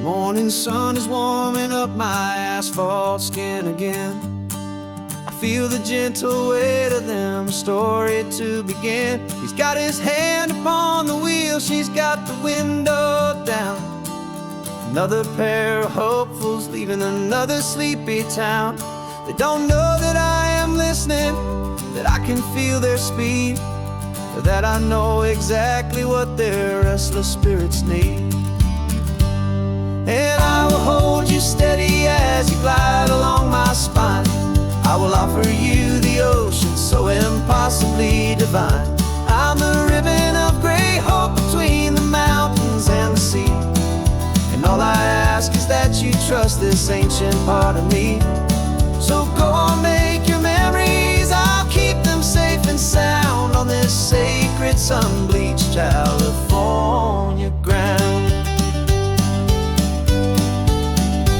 Morning sun is warming up my asphalt skin again. I feel the gentle weight of them, a story to begin. He's got his hand upon the wheel, she's got the window down. Another pair of hopefuls leaving another sleepy town. They don't know that I am listening, that I can feel their speed, or that I know exactly what their restless spirits need. And I will hold you steady as you glide along my spine. I will offer you the ocean so impossibly divine. I'm the ribbon of gray hope between the mountains and the sea. And all I ask is that you trust this ancient part of me. So go on, make your memories, I'll keep them safe and sound on this sacred sun-bleached California ground.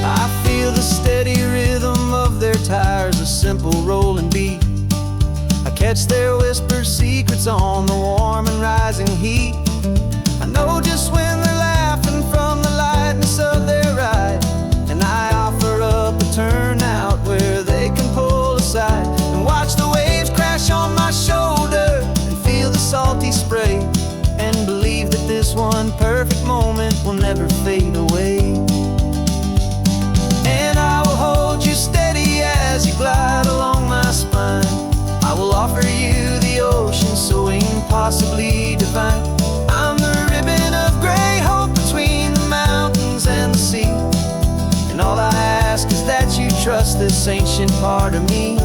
I feel the steady rhythm of their tires, a simple rolling beat. I catch their whispered secrets on the warm and rising heat. I know just when they're laughing from the lightness of their ride, and I offer up a turnout where they can pull aside and watch the waves crash on my shoulder and feel the salty spray, and believe that this one perfect moment will never fade away. And I will hold you steady as you glide along my spine. I will offer you the ocean so impossibly divine. I'm the ribbon of gray hope between the mountains and the sea. And all I ask is that you trust this ancient part of me.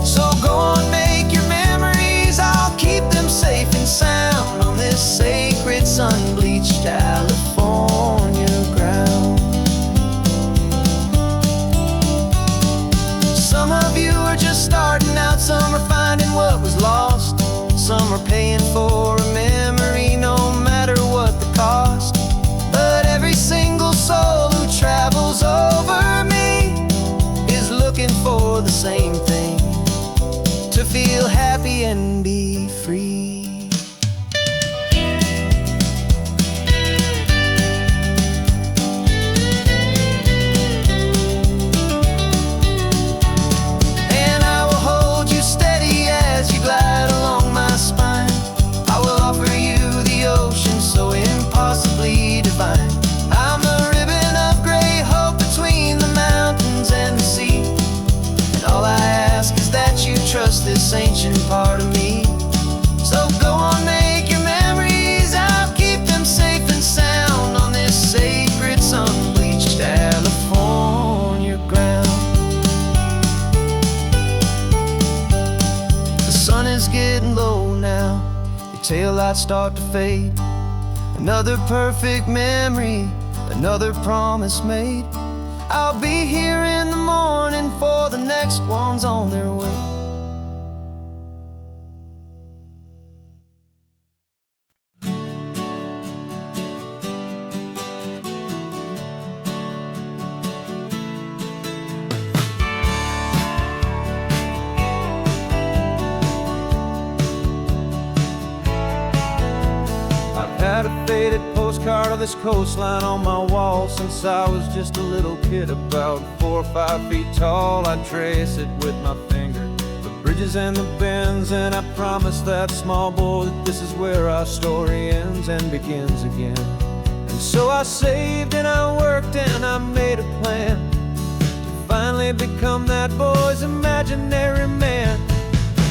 So go on, make your memories, I'll keep them safe and sound on this sacred sun-bleached California ground. Some of you are just starting out, some are finding what was lost. Some are paying for a memory no matter what the cost. But every single soul who travels over me is looking for the same thing, to feel happy and be free. Trust this ancient part of me. So go on, make your memories, I'll keep them safe and sound on this sacred sun-bleached California ground. The sun is getting low now, your taillights start to fade. Another perfect memory, another promise made. I'll be here in the morning for the next ones on their way. Had a faded postcard of this coastline on my wall since I was just a little kid, about 4 or 5 feet tall. I trace it with my finger, the bridges and the bends, and I promised that small boy that this is where our story ends and begins again. And so I saved and I worked and I made a plan to finally become that boy's imaginary man.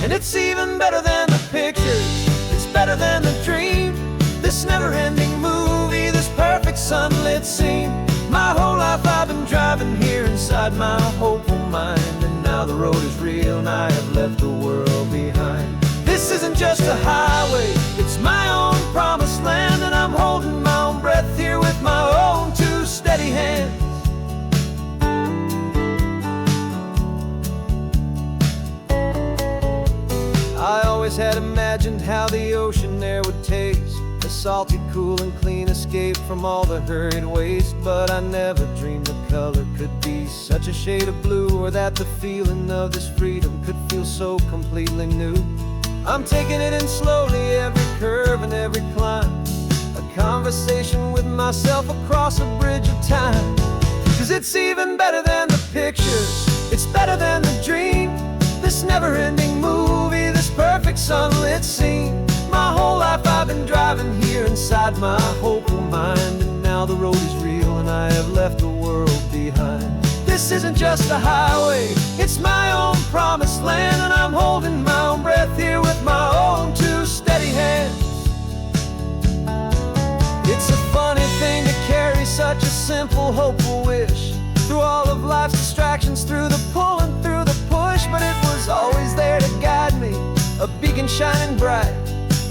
And it's even better than the pictures, it's better than the dream. This never-ending movie, this perfect sunlit scene. My whole life I've been driving here inside my hopeful mind, and now the road is real and I have left the world behind. This isn't just a highway, it's my own promised land, and I'm holding my own breath here with my own two steady hands. I always had imagined how the ocean there would taste, a salty, cool and clean escape from all the hurried waste. But I never dreamed the color could be such a shade of blue, or that the feeling of this freedom could feel so completely new. I'm taking it in slowly, every curve and every climb, a conversation with myself across a bridge of time. 'Cause it's even better than the pictures, it's better than the dream. This never-ending movie, this perfect sunlit scene. My whole life I've been driving here inside my hopeful mind, and now the road is real and I have left the world behind. This isn't just a highway, it's my own promised land, and I'm holding my own breath here with my own two steady hands. It's a funny thing to carry such a simple, hopeful wish through all of life's distractions, through the pull and through the push. But it was always there to guide me, a beacon shining bright,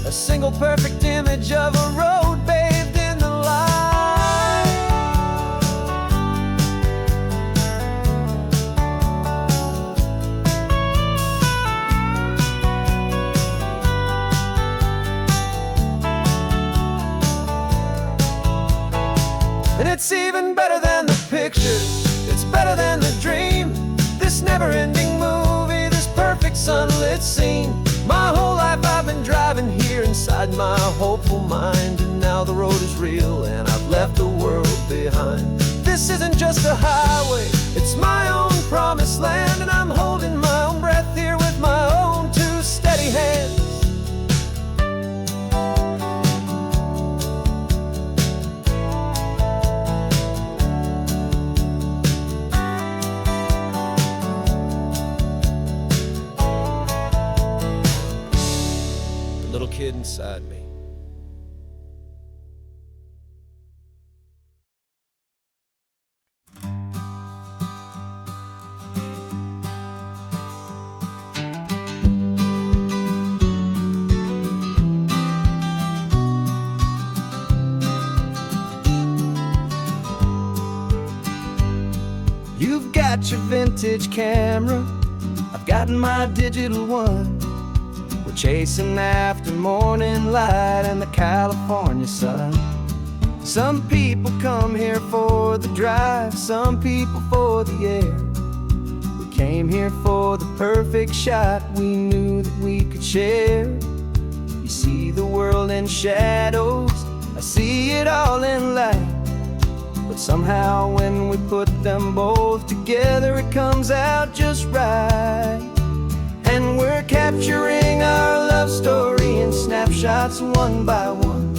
a single perfect image of a road bathed in the light. And it's even better than the pictures, it's better than the dream. This never-ending movie, this perfect sunlit scene. My whole life I've been driving here inside my hopeful mind, and now the road is real and I've left the world behind. This isn't just a highway, it's my own promised land, and I'm holding my own breath here with my own two steady hands. Little kid inside me. You've got your vintage camera, I've got my digital one. Chasing after morning light and the California sun. Some people come here for the drive, some people for the air. We came here for the perfect shot we knew that we could share. You see the world in shadows, I see it all in light. But somehow when we put them both together, it comes out just right. And we're capturing our love story in snapshots one by one.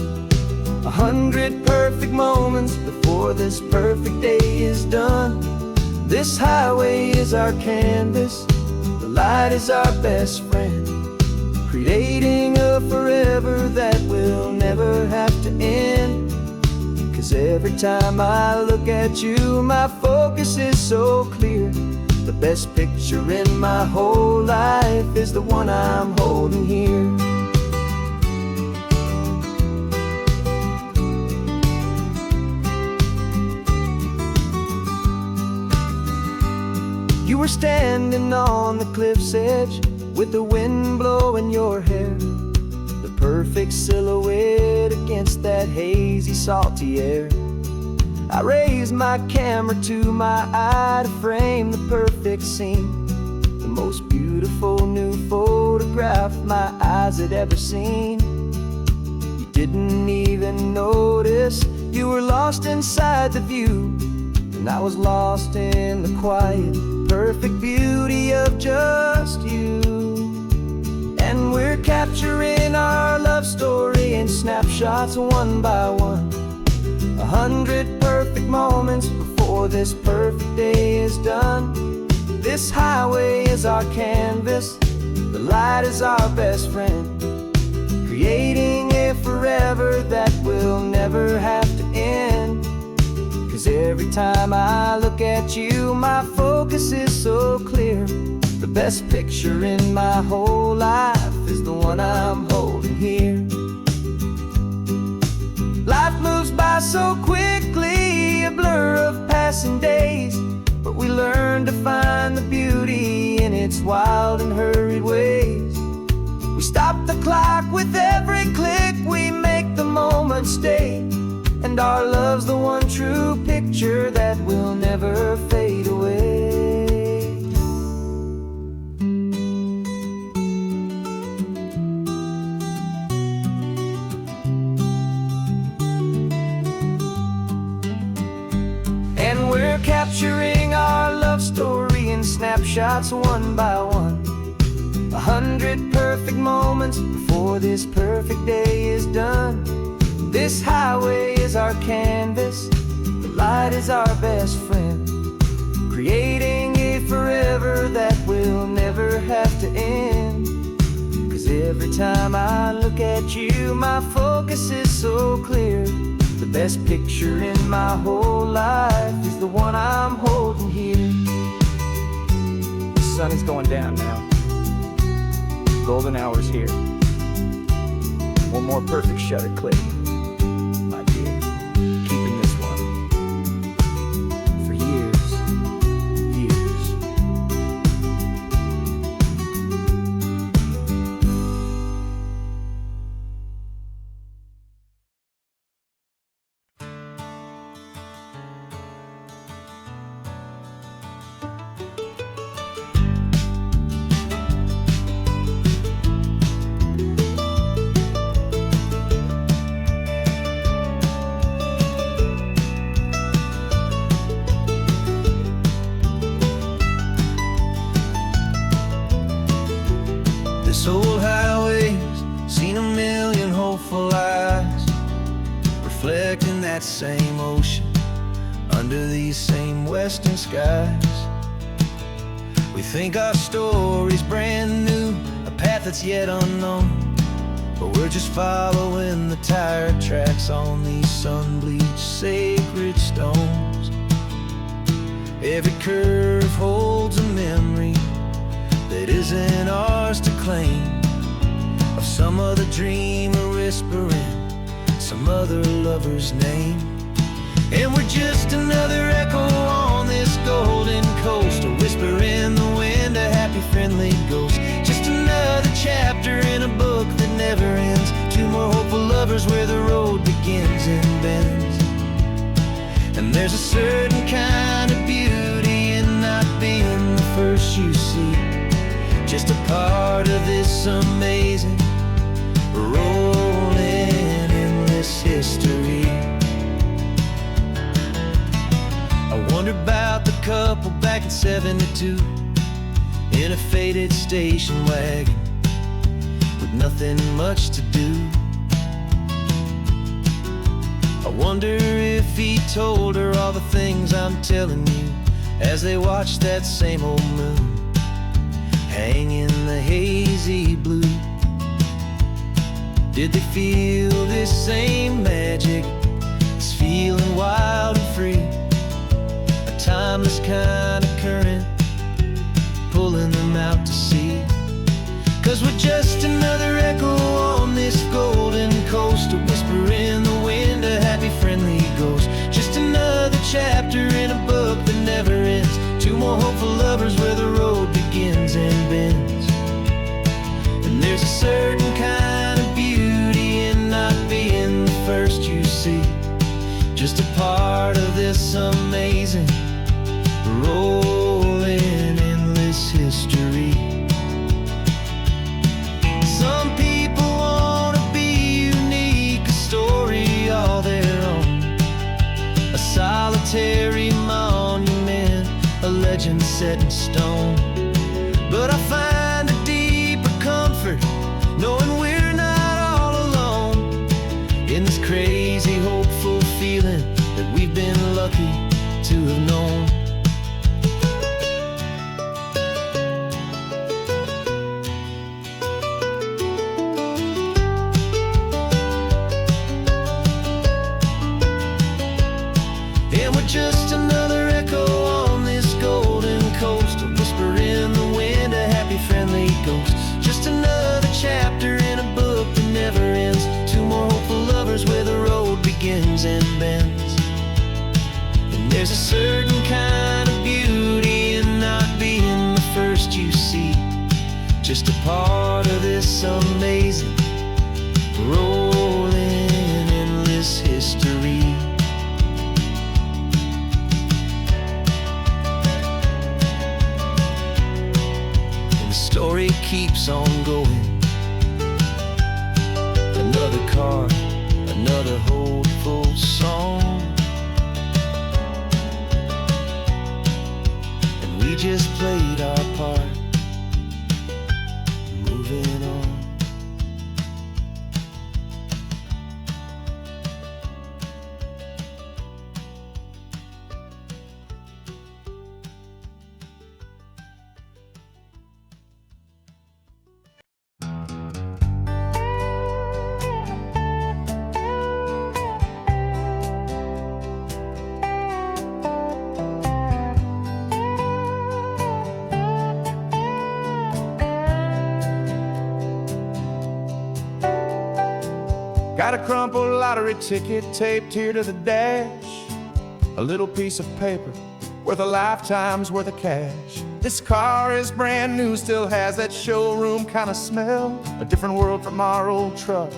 100 perfect moments before this perfect day is done. This highway is our canvas, the light is our best friend, creating a forever that will never have to end. 'Cause every time I look at you, my focus is so clear. The best picture in my whole life is the one I'm holding here. You were standing on the cliff's edge with the wind blowing your hair, the perfect silhouette against that hazy, salty air. I raised my camera to my eye to frame the perfect scene, the most beautiful new photograph my eyes had ever seen. You didn't even notice you were lost inside the view, and I was lost in the quiet, perfect beauty of just you. And we're capturing our love story in snapshots one by one. 100 perfect moments before this perfect day is done. This highway is our canvas, the light is our best friend, creating a forever that will never have to end. 'Cause every time I look at you, my focus is so clear. The best picture in my whole life is the one I'm holding here. Life moves by so quickly, a blur of passing days, but we learn to find the beauty in its wild and hurried ways. We stop the clock with every click, we make the moment stay, and our love's the one true picture that will never fade away. capturing our love story in snapshots one by one. 100 perfect moments before this perfect day is done. This highway is our canvas, the light is our best friend, creating a forever that will never have to end. 'Cause every time I look at you, my focus is so clear. The best picture in my whole life is the one I'm holding here. The sun is going down now. Golden hour's here. One more perfect shutter click, my dear. Keeping this one for years, years. This old highway's seen a million hopeful eyes, reflecting that same ocean under these same western skies. We think our story's brand new, a path that's yet unknown, but we're just following the tire tracks on these sun-bleached sacred stones. Every curve holds a memory that isn't ours to claim, of some other dreamer whispering some other lover's name. And we're just another echo on this golden coast, a whisper in the wind, a happy friendly ghost. Just another chapter in a book that never ends. Two more hopeful lovers where the road begins and bends. And there's a certain kind of beauty in not being the first you see, just a part of this amazing, rolling, endless history. I wonder about the couple back in '72 in a faded station wagon with nothing much to do. I wonder if he told her all the things I'm telling you as they watched that same old moon hang in the hazy blue. Did they feel this same magic, this feeling wild and free, a timeless kind of current pulling them out to sea? 'Cause we're just another echo on this golden coast, a whisper in the wind, a happy friendly ghost. Just another chapter in a book that never ends. Two more hopeful lovers where the road begins and bends. And there's a certain kind of beauty in not being the first you see, just a part of this amazing, rolling, endless history. Some people want to be unique, a story all their own, a solitary monument, a legend set in stone. But I find a deeper comfort knowing we're not all alone in this crazy, hopeful feeling that we've been lucky to have known. And we're just another echo on this golden coast, a whisper in the wind, a happy friendly ghost. Just another chapter in a book that never ends. Two more hopeful lovers where the road begins and bends. And there's a certain kind of beauty in not being the first you see, just a part of this amazing, rolling, endless history. Story keeps on going. Another card, another hopeful song. just played our part, moving on. Got a crumpled lottery ticket taped here to the dash, a little piece of paper worth a lifetime's worth of cash. This car is brand new, still has that showroom kind of smell, a different world from our old truck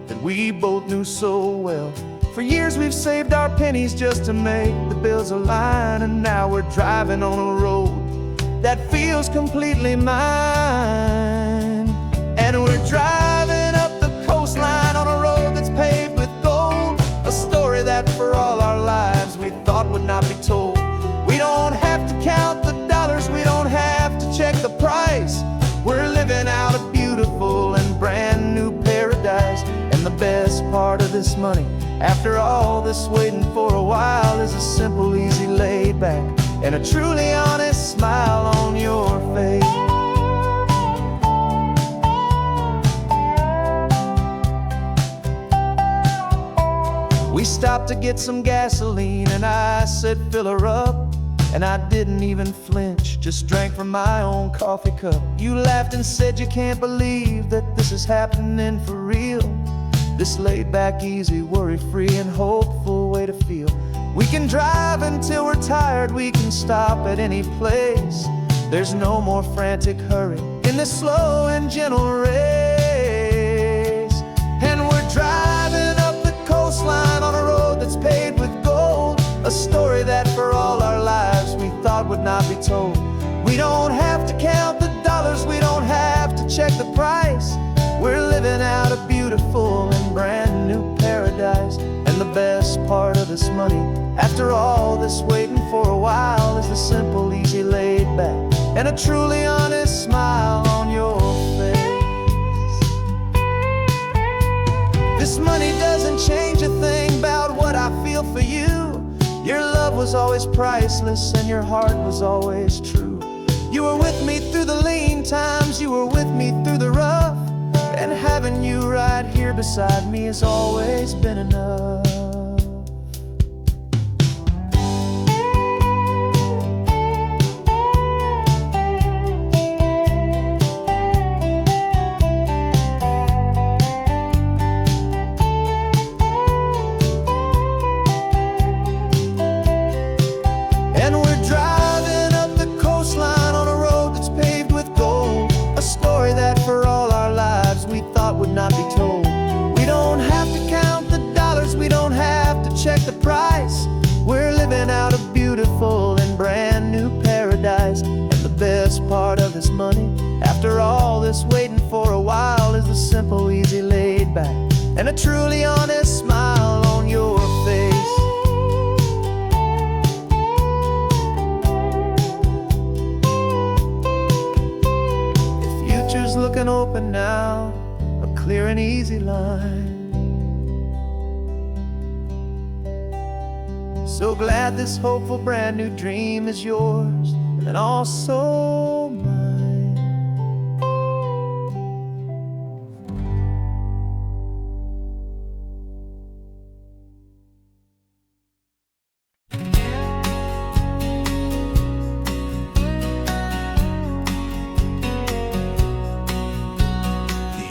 that we both knew so well. For years we've saved our pennies just to make the bills align, and now we're driving on a road that feels completely mine. And we're driving up the coastline on a road that's paved with gold, a story that for all our lives we thought would not be told. We don't have to count the dollars, we don't have to check the price. We're living out a beautiful and brand new paradise. And the best part of this money, after all this waiting for a while, is a simple, easy, laid back, and a truly honest smile on your face. We stopped to get some gasoline, and I said, fill her up. And I didn't even flinch, just drank from my own coffee cup. You laughed and said you can't believe that this is happening for real. This laid back, easy, worry-free and hopeful way to feel. We can drive until we're tired, we can stop at any place. There's no more frantic hurry in this slow and gentle race. And we're driving up the coastline on a road that's paved with gold, a story that for all our lives we thought would not be told. We don't have to count the dollars, we don't have to check the price. We're living out a beautiful and brand new paradise. And the best part of this money, after all this waiting for a while, is the simple, easy, laid back, and a truly honest smile on your face. This money doesn't change a thing about what I feel for you. Your love was always priceless and your heart was always true. You were with me through the lean times, you were with me through the rough, and having you right here beside me has always been enough. And we're driving up the coastline on a road that's paved with gold, a story that for all our lives we thought would not be told. We don't have to count the dollars, we don't have to check the price. We're living out a beautiful and brand new paradise. And the best part of this money, after all this waiting for a while, is the simple, easy, laid back, and a truly honest smile on your face. Looking open now, a clear and easy line. So glad this hopeful brand new dream is yours and also mine.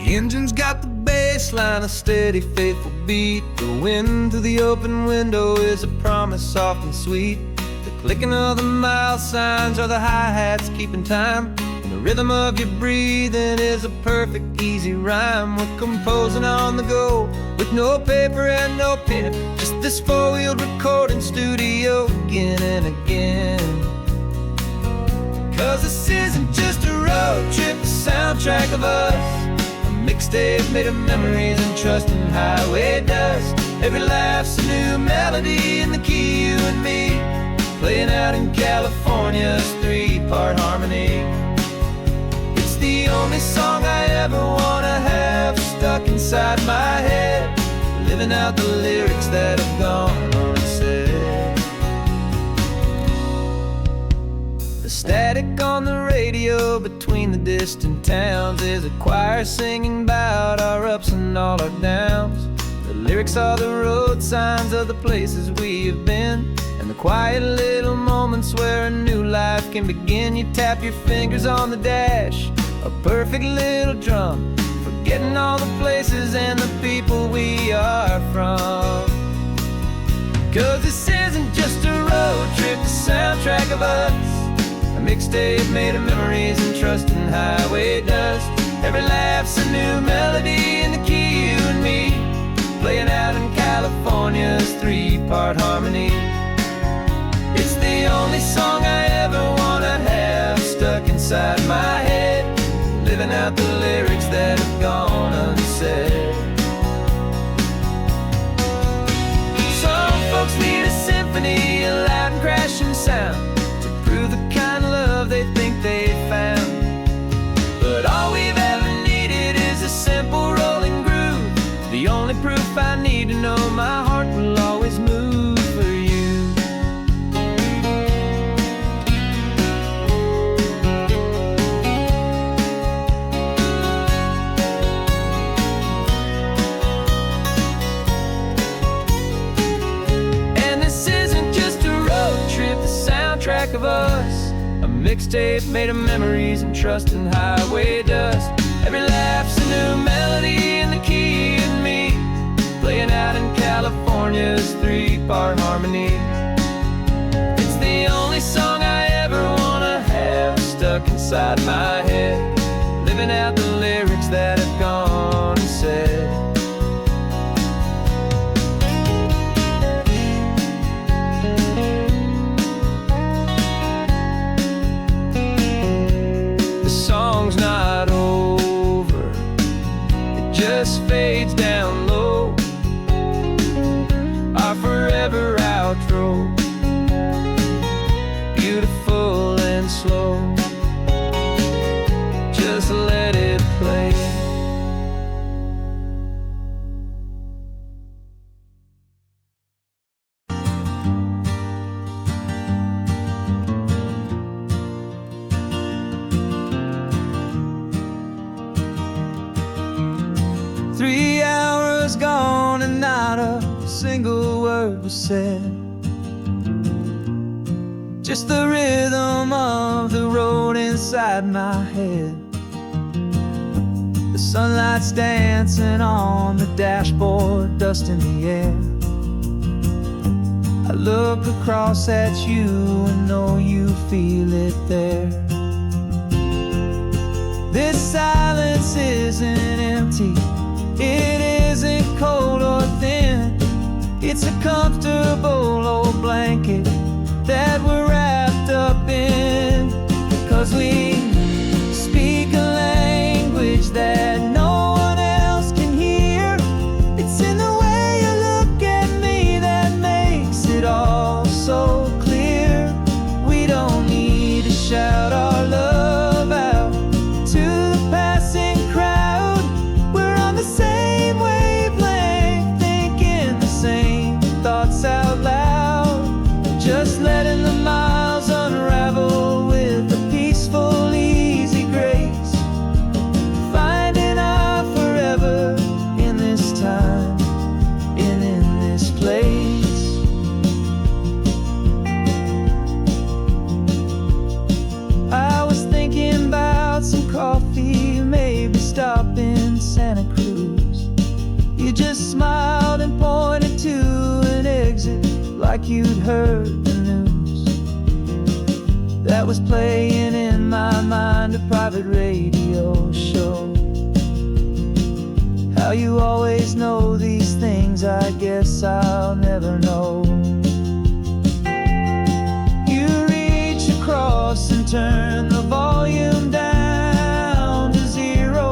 The engine's got the bass line, a steady, faithful beat. The wind through the open window is a promise soft and sweet. The clicking of the mile signs are the hi-hats keeping time, and the rhythm of your breathing is a perfect, easy rhyme. We're composing on the go with no paper and no pen, just this four-wheeled recording studio again and again. 'Cause this isn't just a road trip, a soundtrack of us, mixtape made of memories and trust in highway dust. Every laugh's a new melody in the key, you and me. playing out in California's three-part harmony. It's the only song I ever wanna have stuck inside my head, living out the lyrics that have gone unsaid. The static on the radio between the distant towns is a choir singing about our ups and all our downs. The lyrics are the road signs of the places we have been, and the quiet little moments where a new life can begin. You tap your fingers on the dash, a perfect little drum, forgetting all the places and the people we are from. 'Cause this isn't just a road trip, the soundtrack of us, a mixtape made of memories and trust in highway dust. Every laugh's a new melody in the key, you and me, playing out in California's three-part harmony. It's the only song I ever wanna have stuck inside my head, living out the lyrics that have gone unsaid. Some folks need a symphony, a loud and crashing sound, to prove the kind of love they think they found. But all we've ever needed is a simple rolling groove, the only proof I need to know my heart will always move for you. And this isn't just a road trip, the soundtrack of us, a mixtape made of memories and trust in highway dust. Every laugh's a new melody in the key and me, playing out in California's three-part harmony. It's the only song I ever wanna have stuck inside my head, living out the lyrics that have gone unsaid. The song's not over, it just fades down low, our forever outro, beautiful and slow. Just let it play. Three hours gone and not a single word was said, just the rhythm of the road inside my head. The sunlight's dancing on the dashboard, dust in the air. I look across at you and know you feel it there. This silence isn't empty, it isn't cold or thin, it's a comfortable old blanket that we're wrapped up in. 'Cause we speak a language that no one else can hear. It's in the way you look at me that makes it all so clear. We don't need to shout our love out to the passing crowd. We're on the same wavelength, thinking the same thoughts out loud, just letting the miles unravel with a peaceful, easy grace, finding our forever in this time and in this place. I was thinking about some coffee, maybe stop in Santa Cruz. You just smiled and pointed to an exit like you'd heard the news. That was playing in my mind, a private radio show. How you always know these things, I guess I'll never know. You reach across and turn the volume down to zero.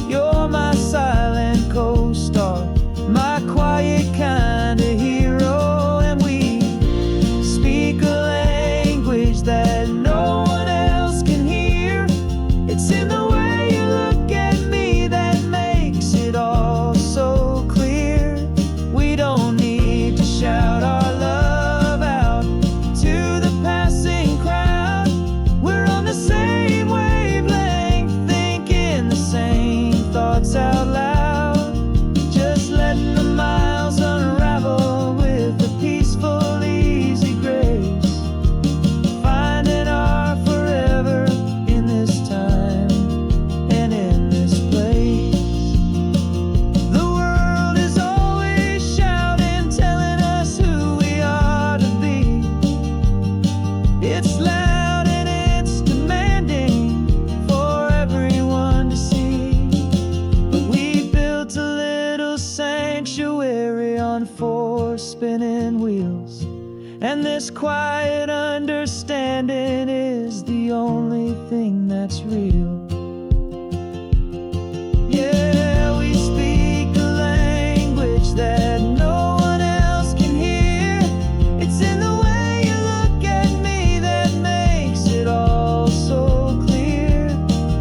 You're my silent co-star, my quiet kind of hero, and we speak a on four spinning wheels, and this quiet understanding is the only thing that's real. Yeah, we speak a language that no one else can hear. It's in the way you look at me that makes it all so clear.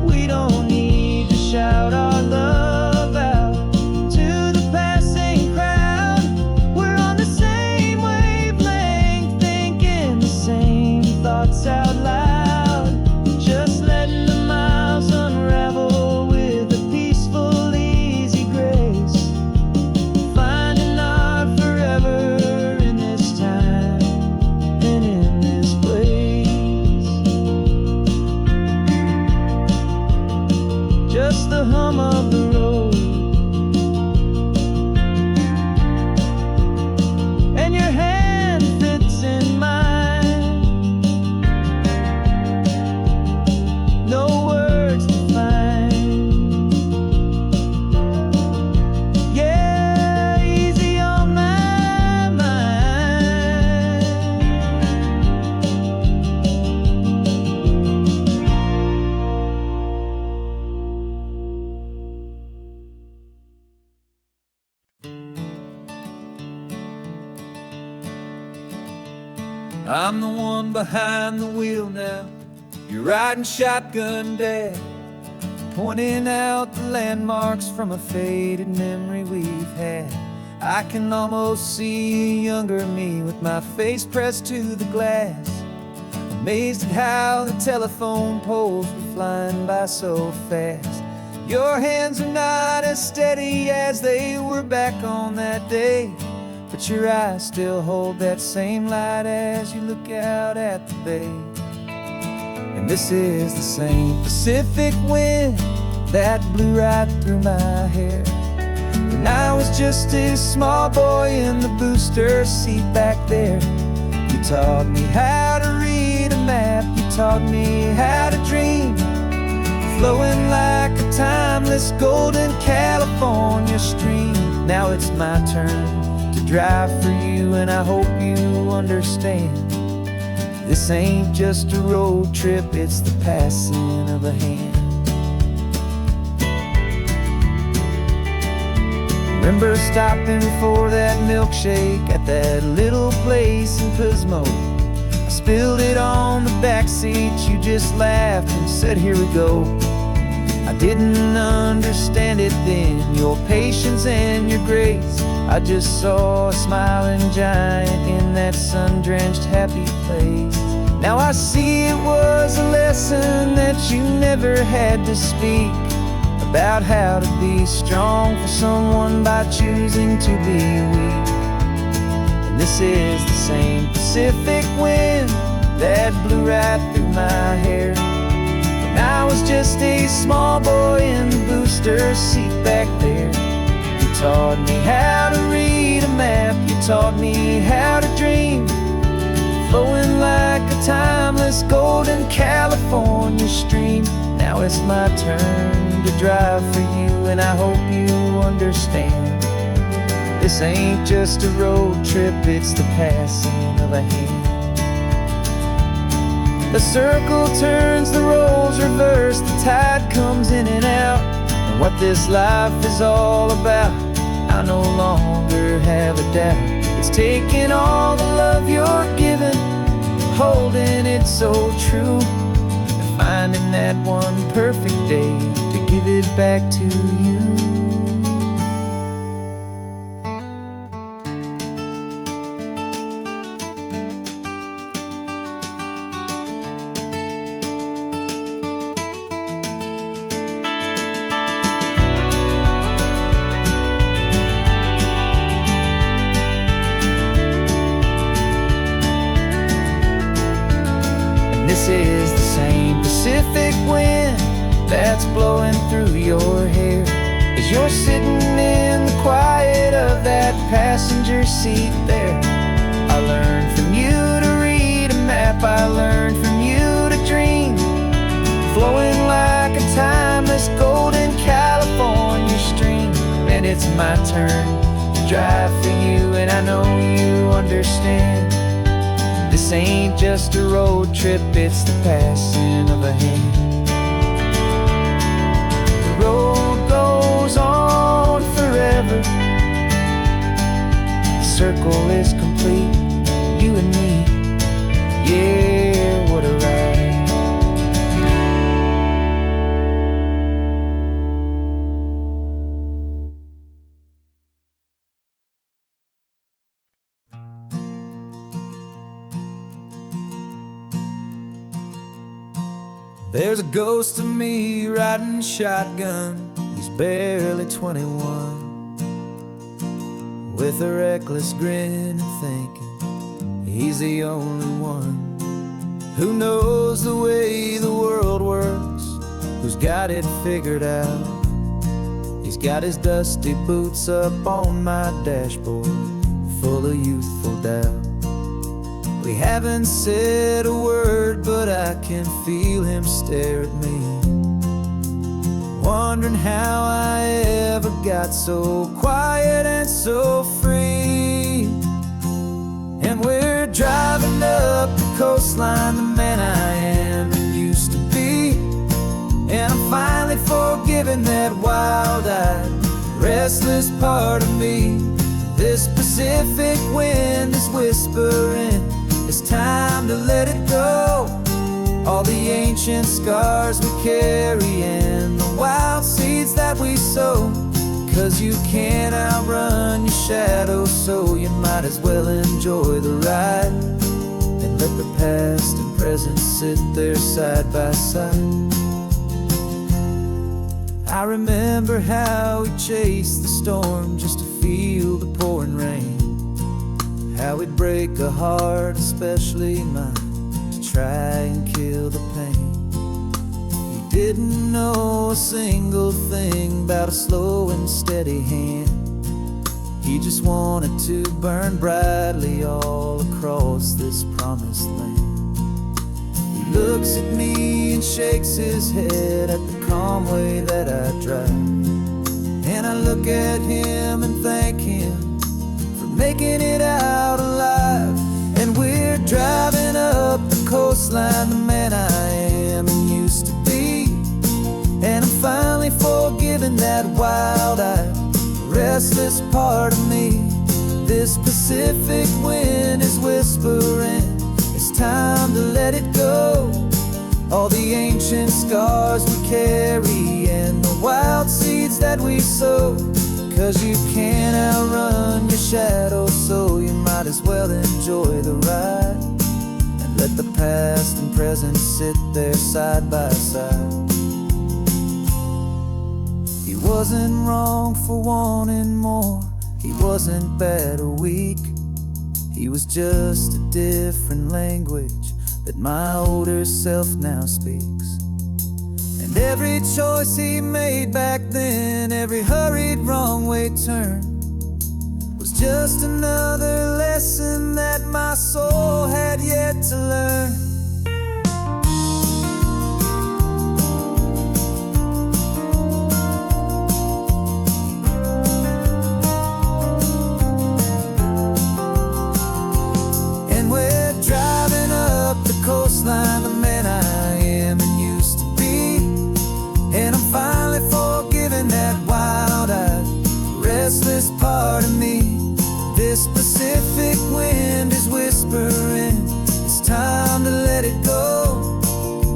We don't need to shout our love out to the passing crowd. We're on the same wavelength, thinking the same thoughts out loud. Just letting the miles unravel with a peaceful, easy grace. Finding our forever in this time and in this place. Just the hum of the road and your hand fits in mine. No words to find. Yeah, easy on my mind. I'm the one behind the wheel now. You're riding shotgun, Dad, pointing out the landmarks from a faded memory we've had. I can almost see a younger me with my face pressed to the glass, amazed at how the telephone poles were flying by so fast. Your hands are not as steady as they were back on that day, but your eyes still hold that same light as you look out at the bay. And this is the same Pacific wind that blew right through my hair when I was just a small boy in the booster seat back there. You taught me how to read a map, you taught me how to dream, flowing like a timeless golden California stream. Now it's my turn to drive for you, and I hope you understand. This ain't just a road trip, it's the passing of a hand. Remember stopping for that milkshake at that little place in Pismo? I spilled it on the back seat, you just laughed and said, "Here we go." I didn't understand it then, your patience and your grace. I just saw a smiling giant in that sun-drenched happy place. Now I see it was a lesson that you never had to speak, about how to be strong for someone by choosing to be weak. And this is the same Pacific wind that blew right through my hair when I was just a small boy in the booster seat back there. You taught me how to read a map, you taught me how to dream, flowing like a timeless golden California stream. Now it's my turn to drive for you, and I hope you understand. This ain't just a road trip, it's the passing of a hand. The circle turns, the roles reverse, the tide comes in and out. And what this life is all about, I no longer have a doubt. It's taking all the love you're giving, holding it so true, and finding that one perfect day to give it back to you. This is the same Pacific wind that's blowing through your hair as you're sitting in the quiet of that passenger seat there. I learned from you to read a map, I learned from you to dream, flowing like a timeless golden California stream. And it's my turn to drive for you, know you understand. This ain't just a road trip, it's the passing of a hand. The road goes on forever. The circle is complete, you and me. Yeah, what a ride. There's a ghost of me riding shotgun. He's barely 21, with a reckless grin and thinking he's the only one who knows the way the world works, who's got it figured out. He's got his dusty boots up on my dashboard, full of youthful doubt. We haven't said a word, but I can feel him stare at me, wondering how I ever got so quiet and so free. And we're driving up the coastline, the man I am and used to be. And I'm finally forgiving that wild-eyed, restless part of me. This Pacific wind is whispering, it's time to let it go. All the ancient scars we carry and the wild seeds that we sow. 'Cause you can't outrun your shadow, so you might as well enjoy the ride and let the past and present sit there side by side. I remember how we chased the storm just to feel the pouring rain, how we'd break a heart, especially mine, to try and kill the pain. He didn't know a single thing about a slow and steady hand. He just wanted to burn brightly all across this promised land. He looks at me and shakes his head at the calm way that I drive, and I look at him and thank him making it out alive. And we're driving up the coastline, the man I am and used to be. And I'm finally forgiving that wild-eyed, restless part of me. This Pacific wind is whispering, it's time to let it go. All the ancient scars we carry and the wild seeds that we sow. 'Cause you can't outrun your shadow, so you might as well enjoy the ride and let the past and present sit there side by side. He wasn't wrong for wanting more, he wasn't bad or weak. He was just a different language that my older self now speaks. And every choice he made back then, every hurried wrong way turn, was just another lesson that my soul had yet to learn. And we're driving up the coastline, the man I am and used to be. And I'm finally forgiving that wild-eyed, restless part of me. This Pacific wind is whispering, it's time to let it go.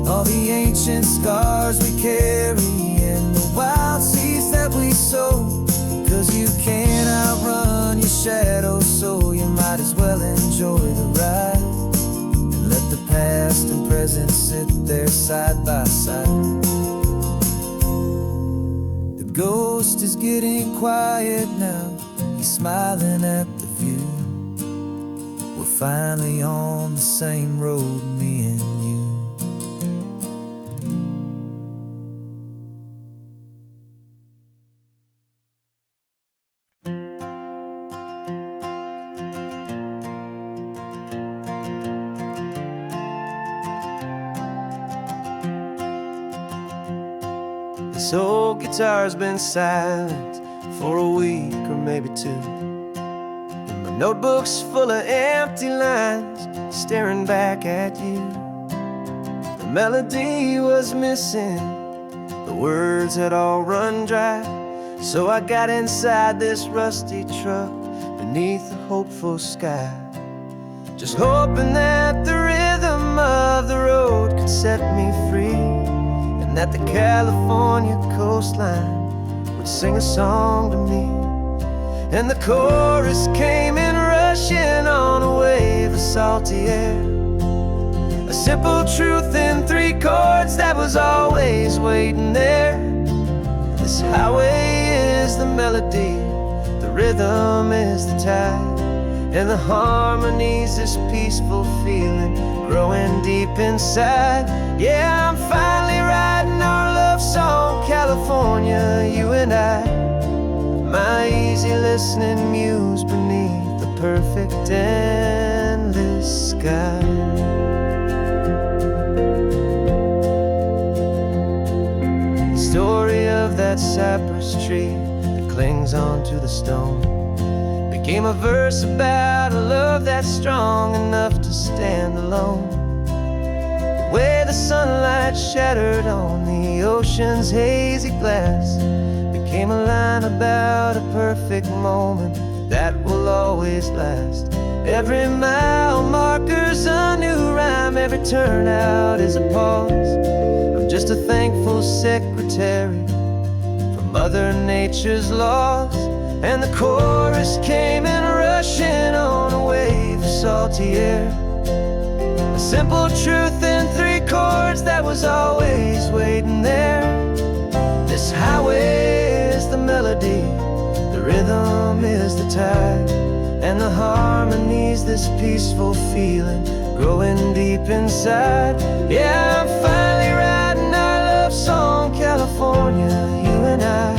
All the ancient scars we carry and the wild seeds that we sow. 'Cause you can't outrun your shadow, so you might as well enjoy the ride and let the past and present sit there side by side. Ghost is getting quiet now, he's smiling at the view. We're finally on the same road, me and you. This old guitar's been silent for a week or maybe two, and my notebooks full of empty lines staring back at you. The melody was missing, the words had all run dry. So I got inside this rusty truck beneath the hopeful sky, just hoping that the rhythm of the road could set me free, and that the California coastline would sing a song to me. And the chorus came in rushing on a wave of salty air, a simple truth in 3 chords that was always waiting there. This highway is the melody, the rhythm is the tide, and the harmony's this peaceful feeling growing deep inside. Yeah, I'm finally writing our love song, California, you and I, my easy listening muse beneath the perfect endless sky. Story of that cypress tree that clings onto the stone became a verse about a love that's strong enough to stand alone. The way the sunlight shattered on the ocean's hazy glass became a line about a perfect moment that will always last. Every mile marker's a new rhyme, every turnout is a pause. I'm just a thankful secretary for Mother Nature's laws. And the chorus came in rushing on a wave of salty air, a simple truth in 3 chords that was always waiting there. This highway is the melody, the rhythm is the tide, and the harmony's this peaceful feeling growing deep inside. Yeah, I'm finally writing our love song, California, you and I,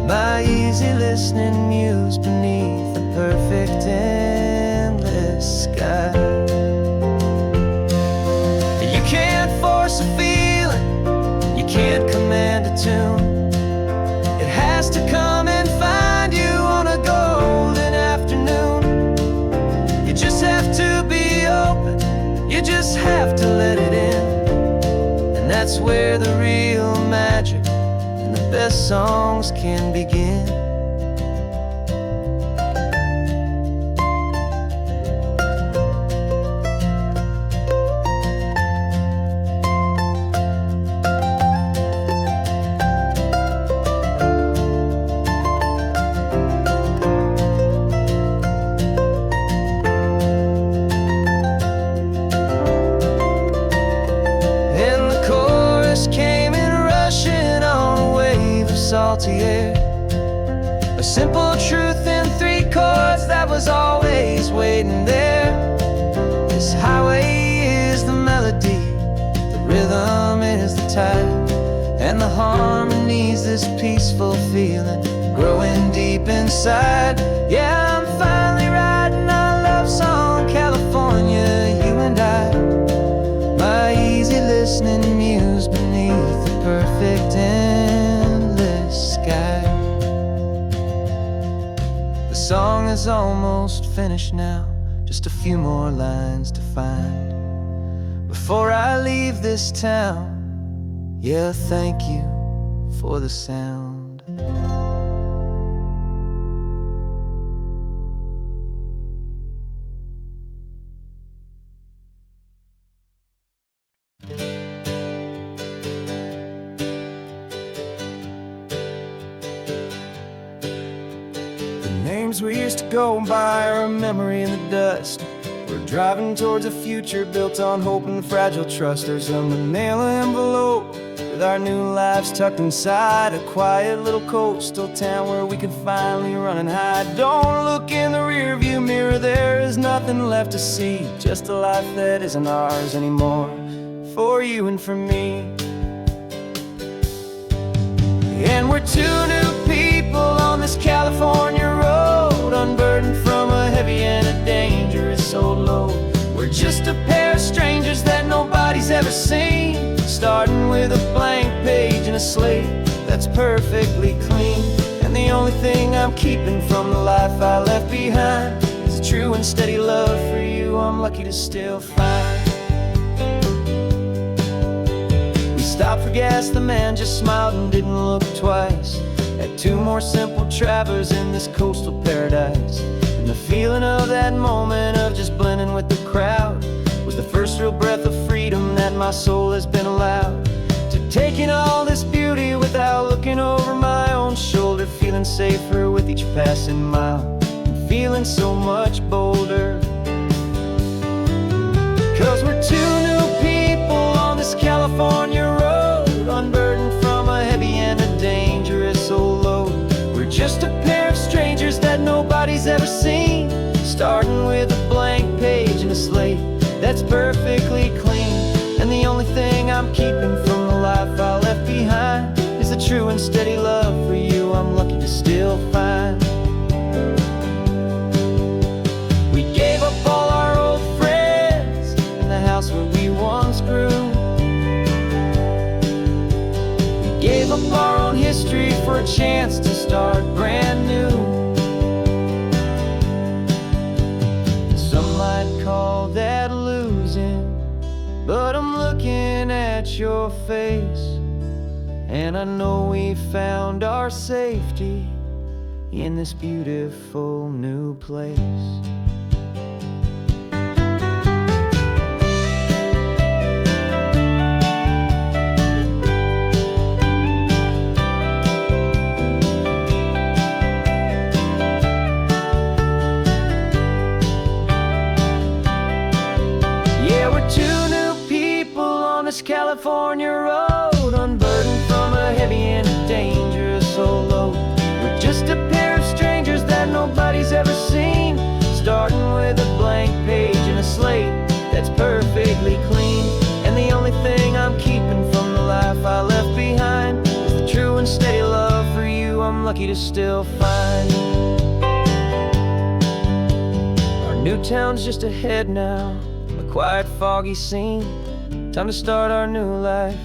my easy listening muse beneath the perfect endless sky. You can't force a feeling, you can't command a tune. It has to come and find you on a golden afternoon. You just have to be open, you just have to let it in, and that's where the real magic and the best songs can begin. Salty air, a simple truth in 3 chords that was always waiting there. This highway is the melody, the rhythm is the tide, and the harmony's this peaceful feeling growing deep inside. Yeah, I'm finally writing our love song, California, you and I, my easy listening muse beneath the perfect endless sky. The song is almost finished now, just a few more lines to find before I leave this town. Yeah, thank you for the sound. Names we used to go by are a memory in the dust. We're driving towards a future built on hope and fragile trust. There's a manila envelope with our new lives tucked inside, a quiet little coastal town where we can finally run and hide. Don't look in the rearview mirror, there is nothing left to see, just a life that isn't ours anymore, for you and for me. And we're 2 new people on this California road, unburdened from a heavy and a dangerous old load. We're just a pair of strangers that nobody's ever seen, starting with a blank page and a slate that's perfectly clean. And the only thing I'm keeping from the life I left behind and steady love for you I'm lucky to still find. We stopped for gas, the man just smiled and didn't look twice. Had two more simple travelers in this coastal paradise. And the feeling of that moment of just blending with the crowd was the first real breath of freedom that my soul has been allowed. To take in all this beauty without looking over my own shoulder, feeling safer with each passing mile, and feeling so much bolder. 'Cause we're two new people on this California road, unburdened from a heavy and a dangerous old load. We're just a pair of strangers that nobody's ever seen, starting with a blank page and a slate that's perfectly clean. And the only thing I'm keeping from the life I left behind is the true and steady love for you I'm lucky to still find. We gave up all our old friends in the house where we once grew. We gave up our own history for a chance to start brand new. Some might call that losing, but I'm looking at your face, and I know we found our safety in this beautiful new place. Yeah, we're two new people on this California road, unburdened from a heavy and a dangerous old load. We're just a pair of strangers that nobody's ever seen, starting with a blank page and a slate that's perfectly clean. And the only thing I'm keeping from the life I left behind is the true and steady love for you I'm lucky to still find. Our new town's just ahead now, a quiet, foggy scene. Time to start our new life,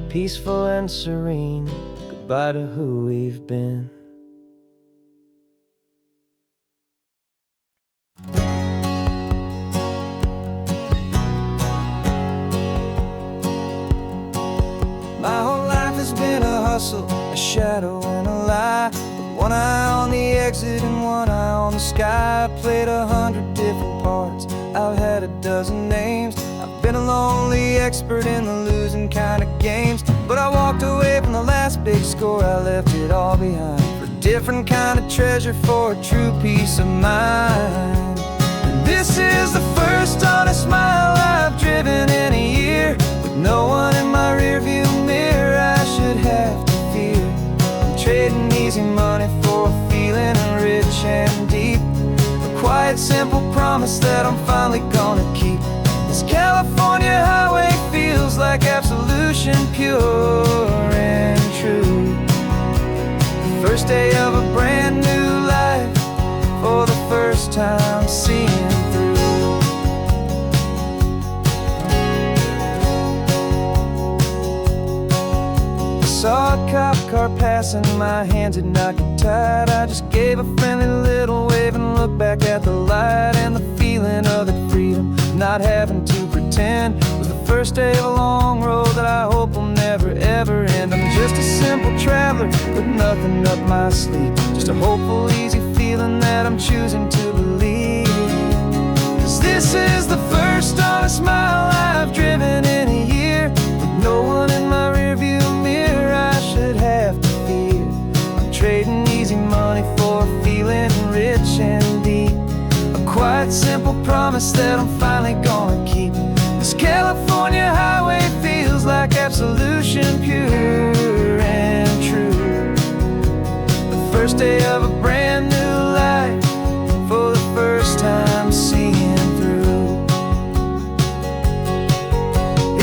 peaceful and serene. Goodbye to who we've been. My whole life has been a hustle, a shadow and a lie. With one eye on the exit and one eye on the sky. I played 100 different parts, I've had a dozen names. I've been a lonely expert in the losing kind of games. But I walked away from the last big score, I left it all behind for a different kind of treasure, for a true peace of mind. And this is the first honest mile I've driven in a year, with no one in my rearview mirror I should have to fear. I'm trading easy money for a feeling rich and deep, a quiet, simple promise that I'm finally gonna keep. This California highway feels like absolution, pure and true. The first day of a brand new life, for the first time seeing through. I saw a cop car passing, my hands had not got tied. I just gave a friendly little wave and looked back at the light. And the feeling of the freedom, not having to pretend, was the first day of a long road that I hope will never ever end. I'm just a simple traveler with nothing up my sleeve, just a hopeful, easy feeling that I'm choosing to believe. 'Cause this is the first honest mile I've driven in a year, with no one in my rearview mirror I should have to fear. I'm trading easy money for a feeling rich and deep, a quiet, simple promise that I'm finally gonna keep. This California highway feels like absolution, pure and true. The first day of a brand new life, for the first time seeing through.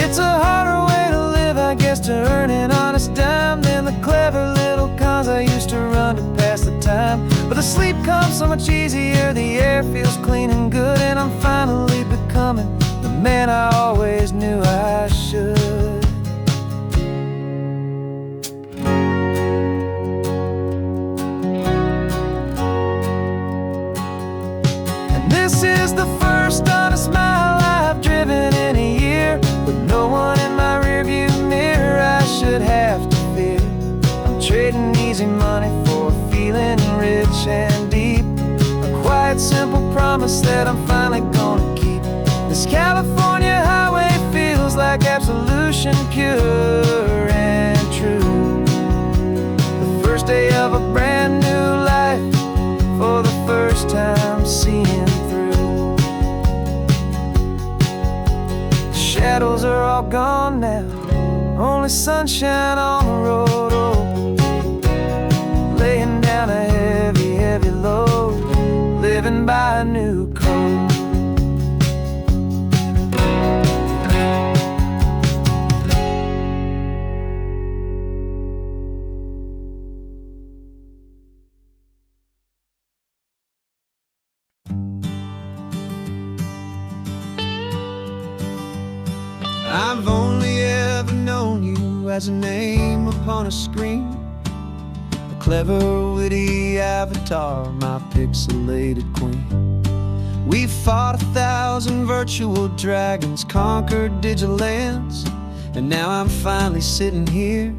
It's a harder way to live, I guess, to earn an honest dime than the clever little cons I used to run to pass the time. But the sleep comes so much easier, the air feels clean and good, and I'm finally becoming the man I always knew I should. And This is the first honest mile I've driven in a year, with no one in my rearview mirror I should have to fear. I'm trading easy money for feeling rich and deep, a quiet, simple promise that I'm finally gonna keep. This California highway feels like absolution, pure and true. The first day of a brand new life, for the first time seeing through. The shadows are all gone now, only sunshine on the road. Oh, laying down a heavy, heavy load, living by a new code. I've only ever known you as a name upon a screen, a clever, witty avatar, my pixelated queen. We fought 1,000 virtual dragons, conquered digital lands, and now I'm finally sitting here,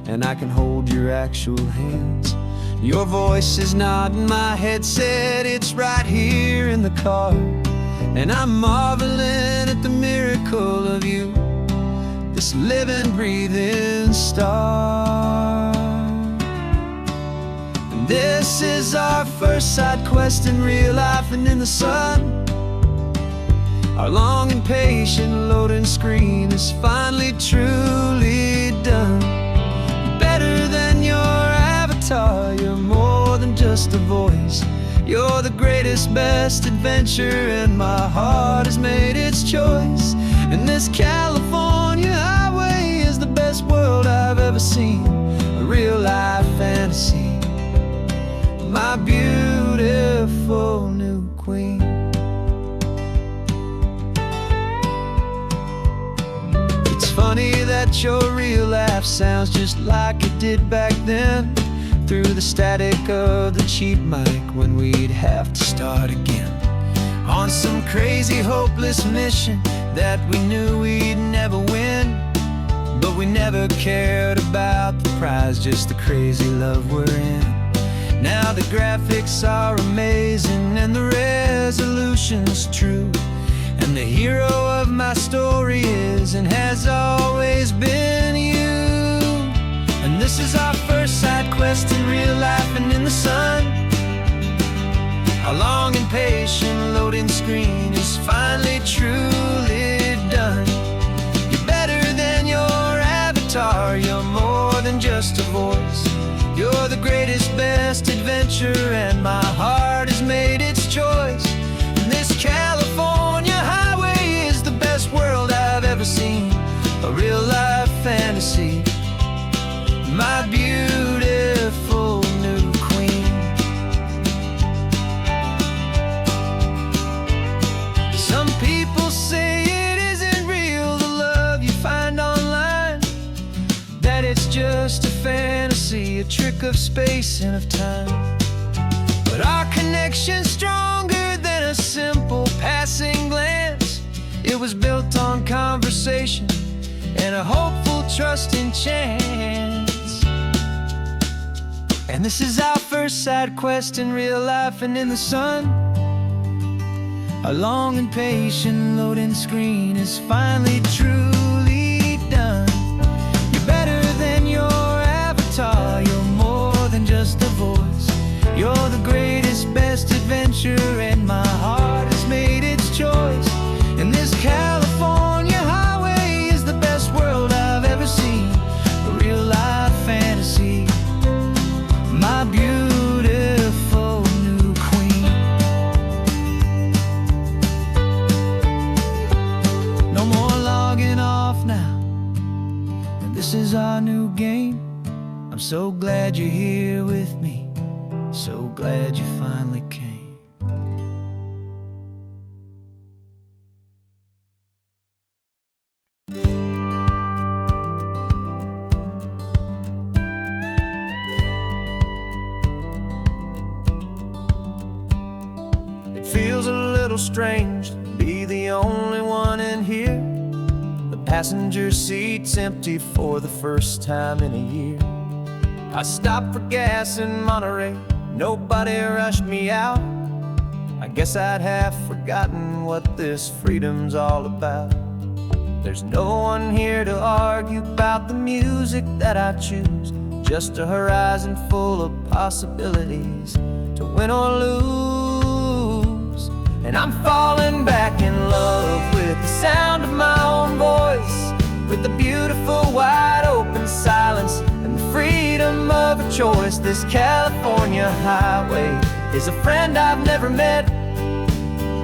and I can hold your actual hands. Your voice is not in my headset, it's right here in the car, and I'm marveling at the miracle of you, this living, breathing star. And this is our first side quest in real life and in the sun. Our long and patient loading screen is finally truly done. Better than your avatar, you're more than just a voice. You're the greatest, best adventure, and my heart has made its choice. And this California highway is the best world I've ever seen, a real life fantasy, my beautiful new queen. It's funny that your real life sounds just like it did back then, through the static of the cheap mic when we'd have to start again, on some crazy, hopeless mission that we knew we'd never win. But we never cared about the prize, just the crazy love we're in. Now the graphics are amazing and the resolution's true, and the hero of my story is and has always been you. And this is our first side quest in real life and in the sun. Our long and patient loading screen is finally truly done. You're better than your avatar, you're more than just a voice. You're the greatest, best adventure, and my heart has made its choice. And this California highway is the best world I've ever seen, a real life fantasy, my beautiful new queen. Some people say it isn't real, the love you find online, that it's just a fantasy, a trick of space and of time. But our connection's stronger than a simple passing glance. It was built on conversation and a hopeful, trusting chance. And this is our first side quest in real life and in the sun. Our long and patient loading screen is finally truly done. You're better than your avatar, you're more than just a voice. You're the greatest, best adventure, and my heart has made its choice. And this California highway is the best world I've ever seen, a real life fantasy, my beautiful new queen. No more logging off now, and this is our new game. I'm so glad you're here with me, so glad you finally came. It feels a little strange to be the only one in here. The passenger seat's empty for the first time in a year. I stopped for gas in Monterey, nobody rushed me out. I guess I'd have forgotten what this freedom's all about. There's no one here to argue about the music that I choose, just a horizon full of possibilities to win or lose. And I'm falling back in love with the sound of my own voice, with the beautiful wide open silence and the freedom of a choice. This California highway is a friend I've never met,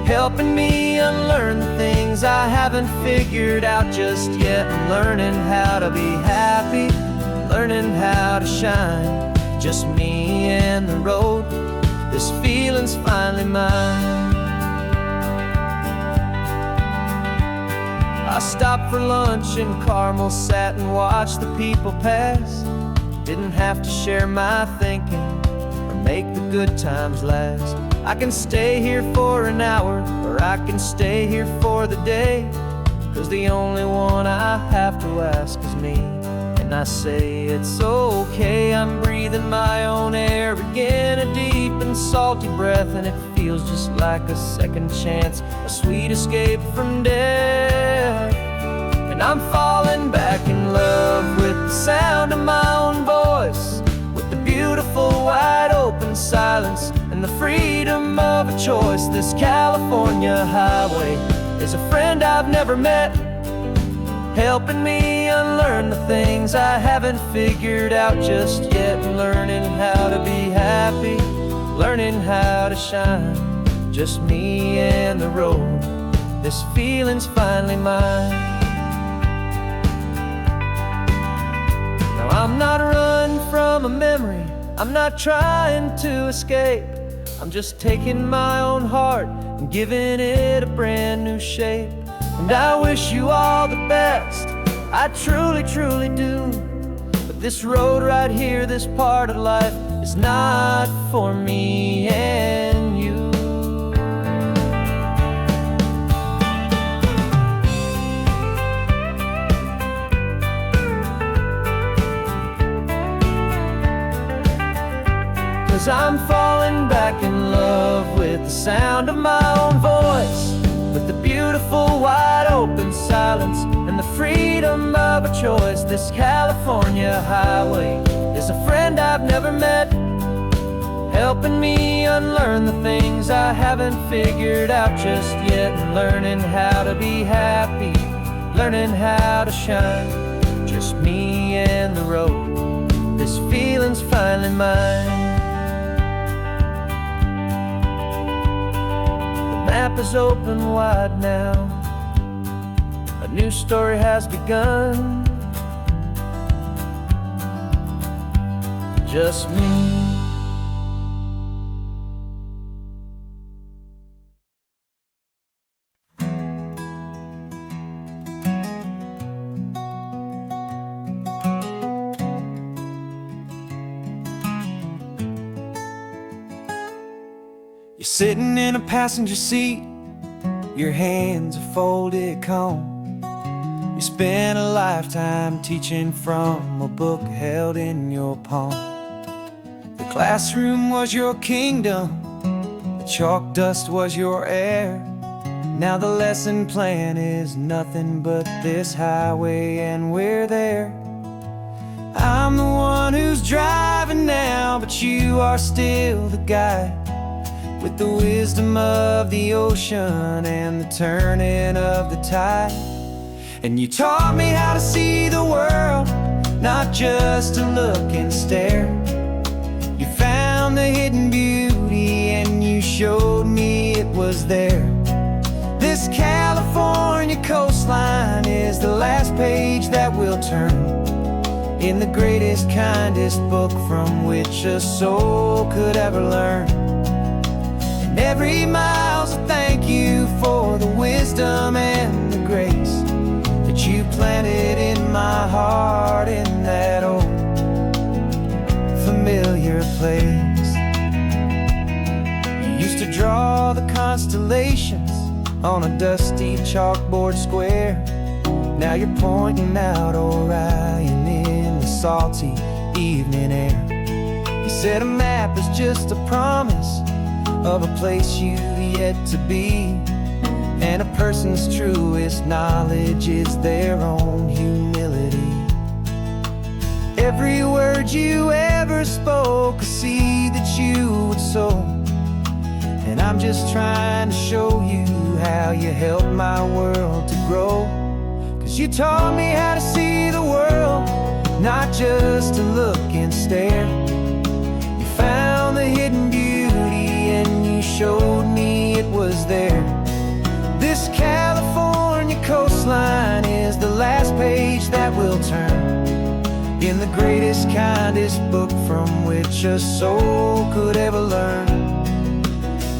helping me unlearn the things I haven't figured out just yet. I'm learning how to be happy, learning how to shine, just me and the road. This feeling's finally mine. I stopped for lunch in Carmel, sat and watched the people pass. Didn't have to share my thinking or make the good times last. I can stay here for an hour, or I can stay here for the day, 'cause the only one I have to ask is me. And I say it's okay, I'm breathing my own air again, a deep and salty breath, and it feels just like a second chance, a sweet escape from death. And I'm falling back in love with the sound of my own voice, with the beautiful wide open silence and the freedom of a choice. This California highway is a friend I've never met, helping me unlearn the things I haven't figured out just yet. Learning how to be happy, learning how to shine, just me and the road. This feeling's finally mine. Now I'm not running from a memory, I'm not trying to escape. I'm just taking my own heart and giving it a brand new shape. And I wish you all the best, I truly, truly do. But this road right here, this part of life, is not for me and you. Cause I'm falling back in love with the sound of my own voice, with the beautiful wide open silence and the freedom of a choice. This California highway is a friend I've never met, helping me unlearn the things I haven't figured out just yet. And learning how to be happy, learning how to shine, just me and the road. This feeling's finally mine. The map is open wide now, a new story has begun, just me. You're sitting in a passenger seat, your hands are folded calm. You spent a lifetime teaching from a book held in your palm. The classroom was your kingdom, the chalk dust was your air. Now the lesson plan is nothing but this highway, and we're there. I'm the one who's driving now, but you are still the guide, with the wisdom of the ocean and the turning of the tide. And you taught me how to see the world, not just to look and stare. You found the hidden beauty and you showed me it was there. This California coastline is the last page that we'll turn in the greatest, kindest book from which a soul could ever learn. And every mile's a thank you for the wisdom and the grace that you planted in my heart in that old familiar place. You used to draw the constellations on a dusty chalkboard square. Now you're pointing out Orion in the salty evening air. You said a map is just a promise of a place you've yet to be, and a person's truest knowledge is their own humility. Every word you ever spoke, a seed that you would sow, and I'm just trying to show you how you helped my world to grow. 'Cause you taught me how to see the world, not just to look and stare. You found the hidden beauty and you showed me it was there. This California coastline is the last page that we'll turn in the greatest, kindest book from which a soul could ever learn.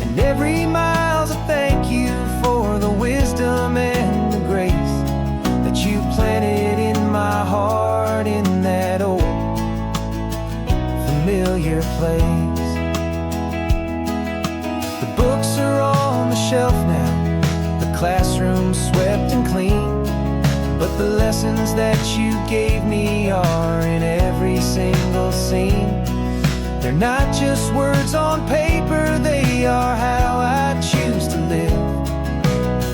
And every mile's a thank you for the wisdom and the grace that you planted in my heart in that old familiar place. The books are on the shelf now, the classroom swept and clean, but the lessons that you gave me are in every single scene. They're not just words on paper, they are how I choose to live.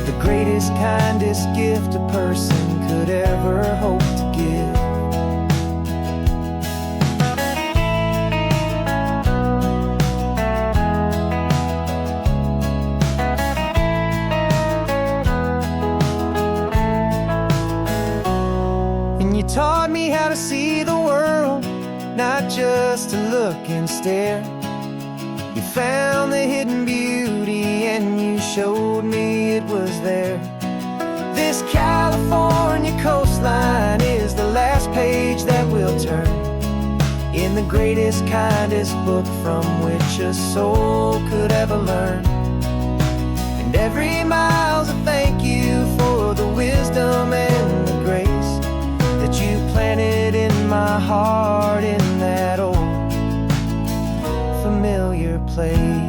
The greatest, kindest gift a person could ever hope to give. Taught me how to see the world, not just to look and stare. You found the hidden beauty and you showed me it was there. This California coastline is the last page that we'll turn in the greatest, kindest book from which a soul could ever learn. And every mile's a thank you for the wisdom and the grace that you planted in my heart in that old familiar place.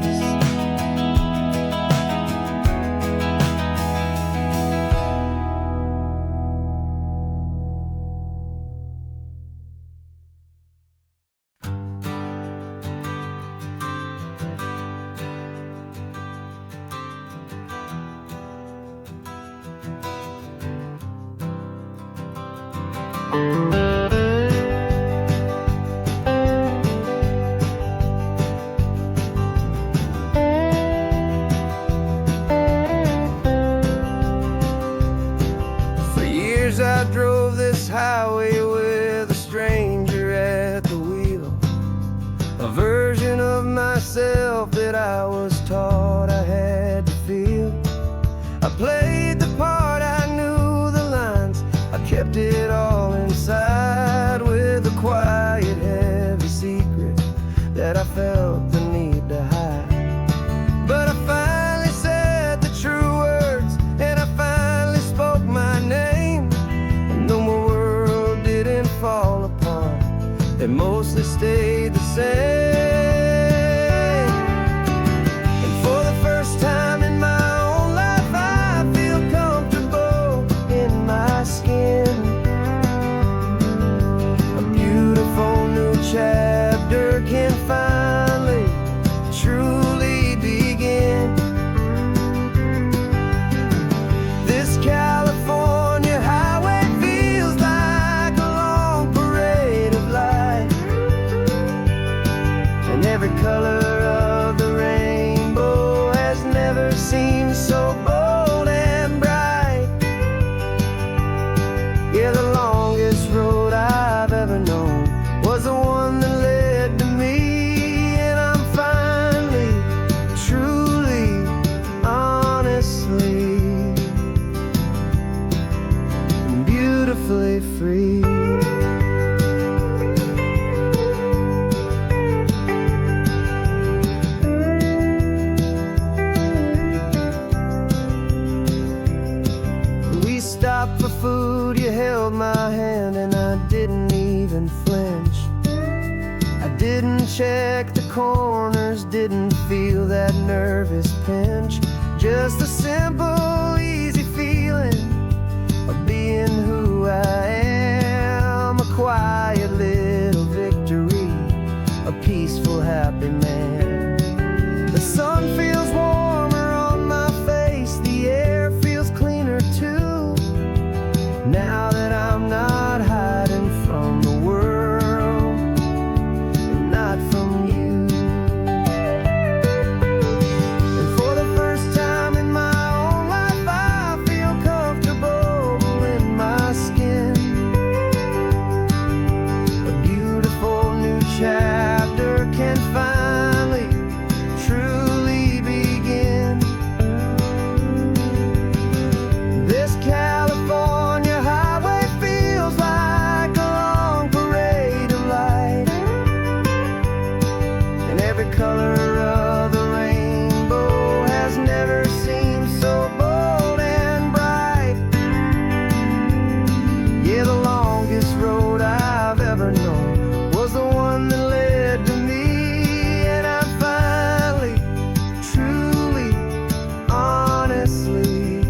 For years I drove this highway with a stranger at the wheel, a version of myself that I was taught I had to feel. I played the part, I knew the lines, I kept it all inside with a quiet, heavy secret that I felt the need to hide. But I finally said the true words, and I finally spoke my name. And though my world didn't fall apart, it mostly stayed the same. And for the first time in my own life, I feel comfortable in my skin. A beautiful new chapter can finally truly begin. This California highway feels like a long parade of light, and every color of the rainbow has never seemed so bold and bright. Yeah, the longest road I've ever known was the one that led to me, and I'm finally, truly, honestly, and beautifully free. We stopped for food, you held my hand, and I didn't even flinch. I didn't check the corners, didn't feel that nervous pinch. Just a simple, easy feeling of being who I am. A quiet little victory, a peaceful, happy man. The sun feels warmer on my face, the air feels cleaner too. Now that I'm not hiding from the world, and not from you. And for the first time in my own life, I feel comfortable in my skin. A beautiful new chapter can finally, truly begin. This California highway feels like a long parade of light, and every color of the rainbow has never seemed so bold and bright. Yeah, the longest road I've ever known was the one that led to me, and I'm finally, truly, honestly,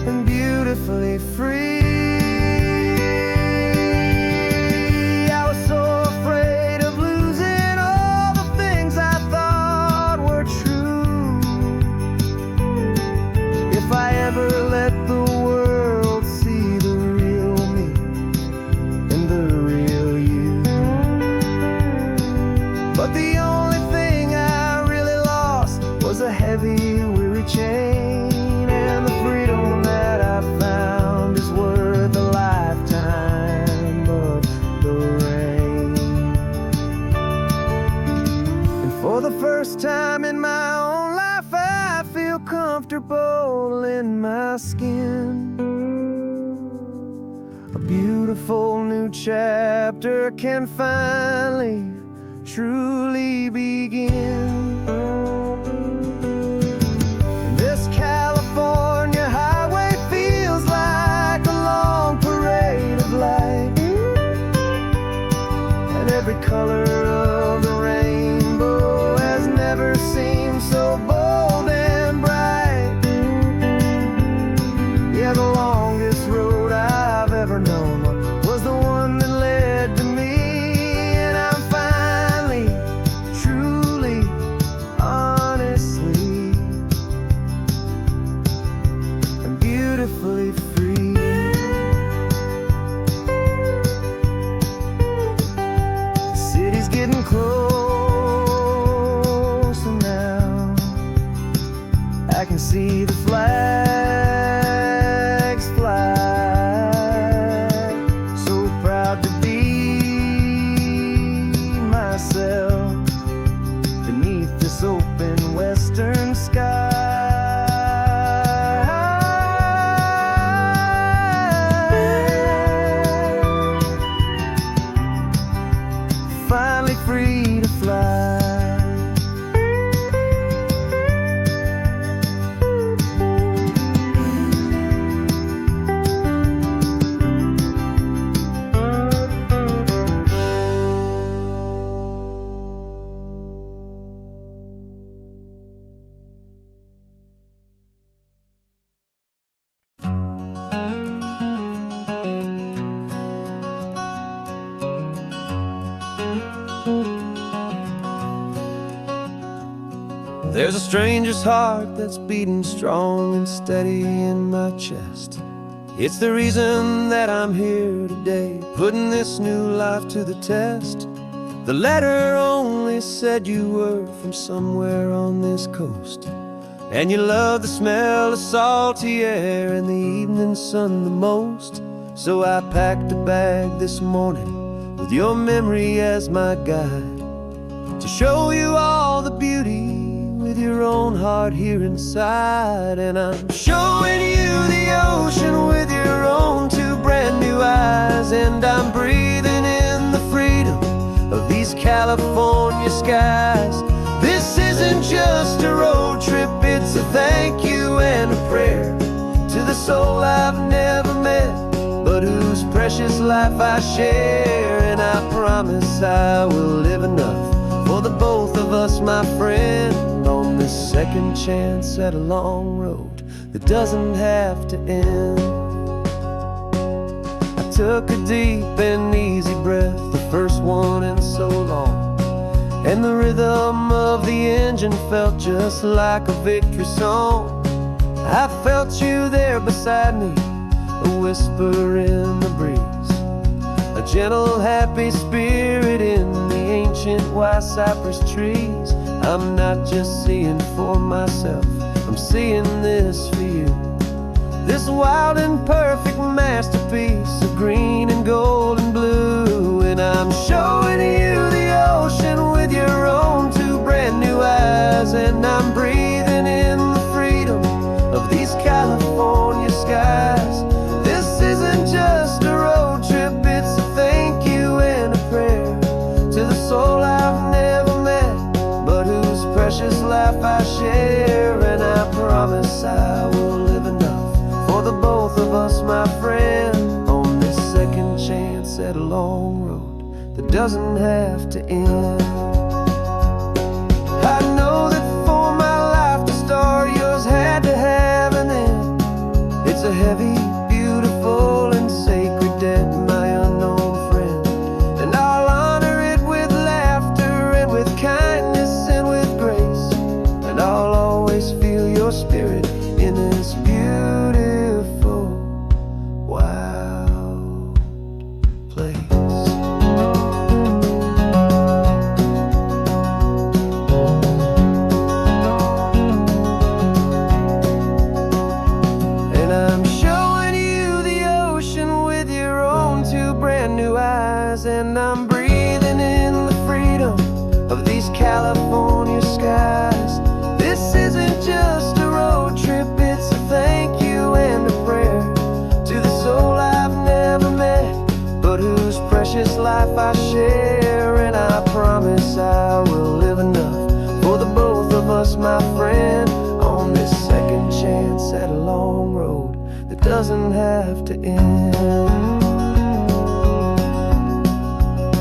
and beautifully free. I was so afraid of losing all the things I thought were true. If I ever let the world see the real me and the real you. But the only thing I really lost was a heavy, weary chain, and the freedom that I found is worth a lifetime of the rain. And for the first time in my own life, I feel comfortable in my skin. A beautiful new chapter can finally, truly begin. This California highway feels like a long parade of light, and every color of the rainbow has never seemed so bold and bright. Yeah, the longest road I've ever known was the one that led to me, and I'm finally, truly, honestly, and beautifully free. The city's getting closer now. I can see the flags fly. So proud to be myself beneath this open western sky. Finally free to fly. There's a stranger's heart that's beating strong and steady in my chest. It's the reason that I'm here today, putting this new life to the test. The letter only said you were from somewhere on this coast, and you love the smell of salty air and the evening sun the most. So I packed a bag this morning with your memory as my guide, to show you all the beauty with your own heart here inside. And I'm showing you the ocean with your own two brand new eyes, and I'm breathing in the freedom of these California skies. This isn't just a road trip, it's a thank you and a prayer to the soul I've never met, but whose precious life I share. And I promise I will live enough for the both of us, my friend, on this second chance at a long road that doesn't have to end. I took a deep and easy breath, the first one in so long, and the rhythm of the engine felt just like a victory song. I felt you there beside me, a whisper in the breeze, a gentle, happy spirit in the ancient white cypress trees. I'm not just seeing for myself, I'm seeing this for you. This wild and perfect masterpiece of green and gold and blue. And I'm showing you the ocean with your own two brand new eyes. And I'm breathing in the freedom of these California skies. This isn't just a road trip, it's a thank you and a prayer to the soul I've never met, but whose precious life I share. And I promise I will live enough for the both of us, my friend, on this second chance at a long road that doesn't have to end. I know that for my life to start, yours had to have an end. It's a heavy, beautiful, and sacred debt, my unknown friend, and I'll honor it with laughter and with kindness and with grace, and I'll always feel your spirit in this beautiful, wild place. And I'm showing you the ocean with your own two brand new eyes. And I'm breathing in the freedom of these California skies. This isn't just a road trip, it's a thank you and a prayer to the soul I've never met, but whose precious life I share. And I promise I will live enough for the both of us, my friend, on this second chance at a long road that doesn't have to end.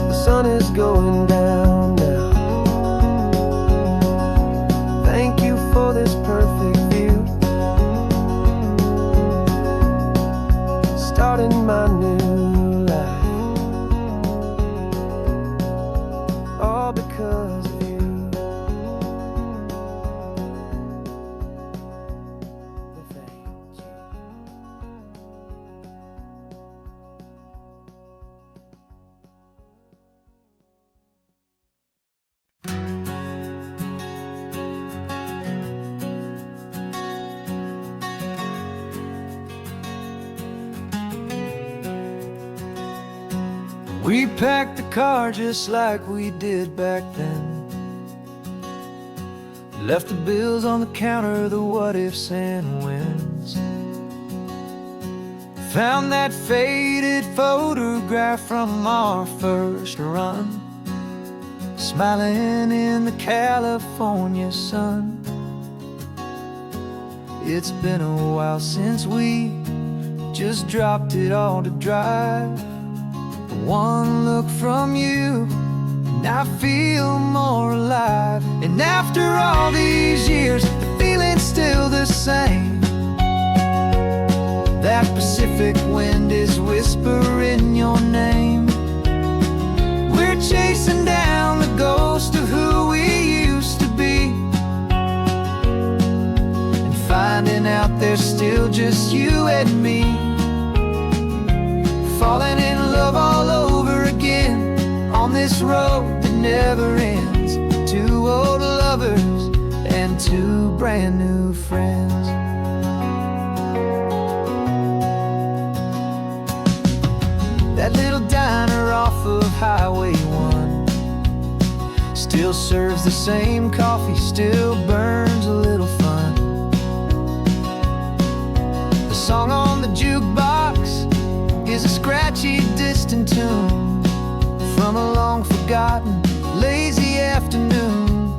The sun is going down now. Thank you for this perfect view, starting my new life, all because of you. Thank you. We packed the car just like we did back then. Left the bills on the counter, the what ifs and whens. Found that faded photograph from our first run, smiling in the California sun. It's been a while since we just dropped it all to drive. One look from you and I feel more alive. And after all these years, the feeling's still the same. That Pacific wind is whispering your name. We're chasing down the ghost of who we used to be, and finding out there's still just you and me. Falling in love all over again on this road that never ends. Two old lovers and two brand new friends. That little diner off of Highway 1 still serves the same coffee, still burns a little fun. The song on the jukebox is a scratchy, distant tune from a long forgotten, lazy afternoon.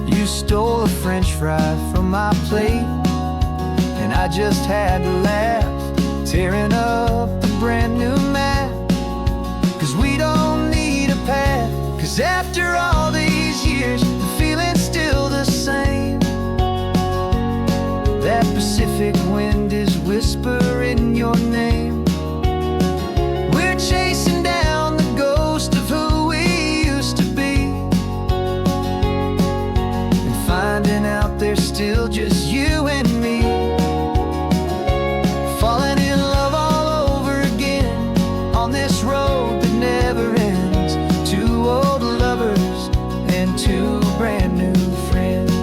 You stole a French fry from my plate, and I just had to laugh, tearing up the brand new map. Cause we don't need a path, cause after all these years, the feeling's still the same. Pacific wind is whispering your name. We're chasing down the ghost of who we used to be, and finding out there's still just you and me. Falling in love all over again on this road that never ends. Two old lovers and two brand new friends.